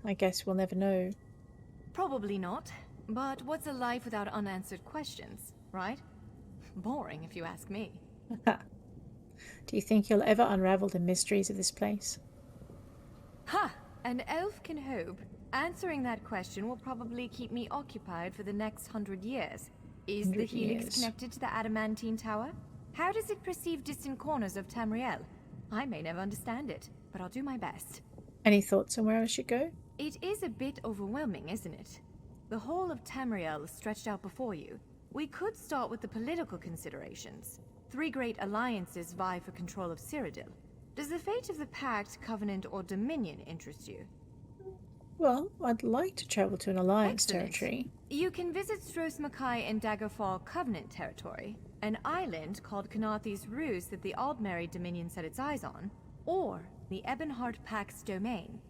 I guess we'll never know. Probably not. But what's a life without unanswered questions, right? Boring, if you ask me. Do you think you'll ever unravel the mysteries of this place? Ha! An elf can hope. Answering that question will probably keep me occupied for the next 100 years. Is the 100 helix years. connected to the Adamantine Tower? How does it perceive distant corners of Tamriel? I may never understand it, but I'll do my best. Any thoughts on where I should go? It is a bit overwhelming, isn't it? The whole of Tamriel is stretched out before you. We could start with the political considerations. 3 great alliances vie for control of Cyrodiil. Does the fate of the Pact, Covenant, or Dominion interest you? Well, I'd like to travel to an alliance Excellent. territory. You can visit Stros Mackay in Daggerfall Covenant territory, an island called Kanathi's Ruse that the Aldmeri Dominion set its eyes on, or the Ebonheart Pact's domain.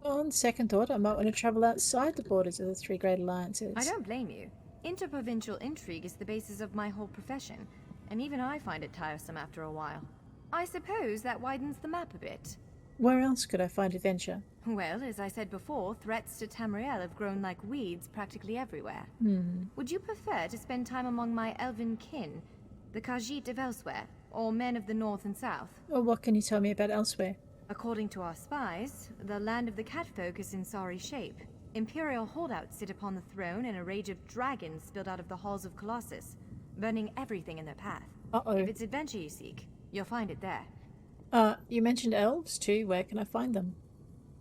On second thought, I might want to travel outside the borders of the 3 great alliances. I don't blame you. Interprovincial intrigue is the basis of my whole profession, and even I find it tiresome after a while. I suppose that widens the map a bit. Where else could I find adventure? Well, as I said before, threats to Tamriel have grown like weeds practically everywhere. Would you prefer to spend time among my elven kin, the Khajiit of elsewhere, or men of the north and south? Or what can you tell me about elsewhere? According to our spies, the land of the catfolk is in sorry shape. Imperial holdouts sit upon the throne, and a rage of dragons spilled out of the halls of Colossus, burning everything in their path. Uh-oh. If it's adventure you seek, you'll find it there. You mentioned elves too. Where can I find them?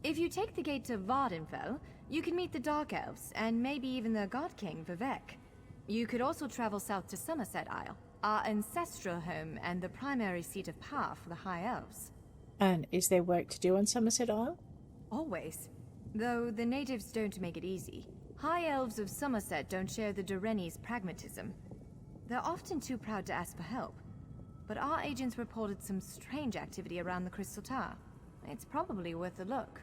If you take the gate to Vardenfell, you can meet the Dark Elves, and maybe even the God King, Vivek. You could also travel south to Somerset Isle, our ancestral home and the primary seat of power for the High Elves. And is there work to do on Somerset Isle? Always. Though the natives don't make it easy. High Elves of Somerset don't share the Durrani's pragmatism. They're often too proud to ask for help. But our agents reported some strange activity around the Crystal Tower. It's probably worth a look.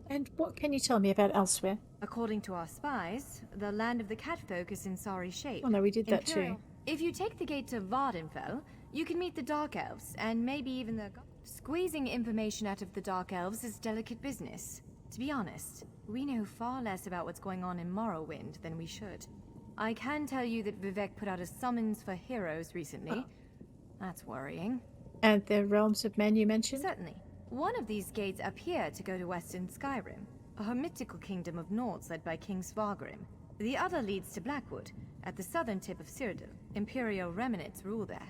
And what can you tell me about elsewhere? According to our spies, the land of the catfolk is in sorry shape. Oh no, we did that too. If you take the gate to Vardenfell, you can meet the Dark Elves, and maybe even the... Squeezing information out of the Dark Elves is delicate business. To be honest, we know far less about what's going on in Morrowind than we should. I can tell you that Vivek put out a summons for heroes recently. That's worrying. And the realms of men you mentioned? Certainly. One of these gates appear to go to Western Skyrim, a mythical kingdom of Nords led by King Svargrim. The other leads to Blackwood, at the southern tip of Cyrodiil. Imperial remnants rule there.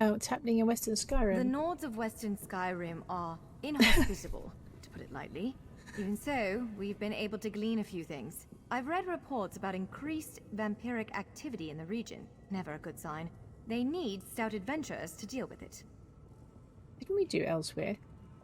Oh, it's happening in Western Skyrim. The Nords of Western Skyrim are inhospitable, to put it lightly. Even so, we've been able to glean a few things. I've read reports about increased vampiric activity in the region. Never a good sign. They need stout adventurers to deal with it. Didn't we do elsewhere?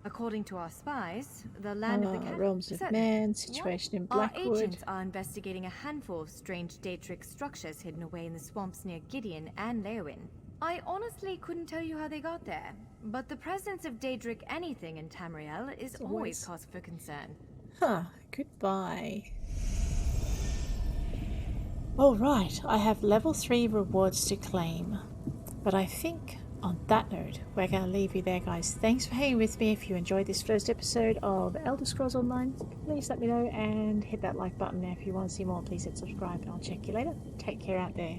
According to our spies, the land of the realms of men, situation in Blackwood. Our agents are investigating a handful of strange Daedric structures hidden away in the swamps near Gideon and Leowyn. I honestly couldn't tell you how they got there, but the presence of Daedric anything in Tamriel is always cause for concern. Huh, goodbye. Alright, I have level 3 rewards to claim, but I think on that note, we're going to leave you there, guys. Thanks for hanging with me. If you enjoyed this first episode of Elder Scrolls Online, please let me know and hit that like button. If you want to see more, please hit subscribe, and I'll check you later. Take care out there.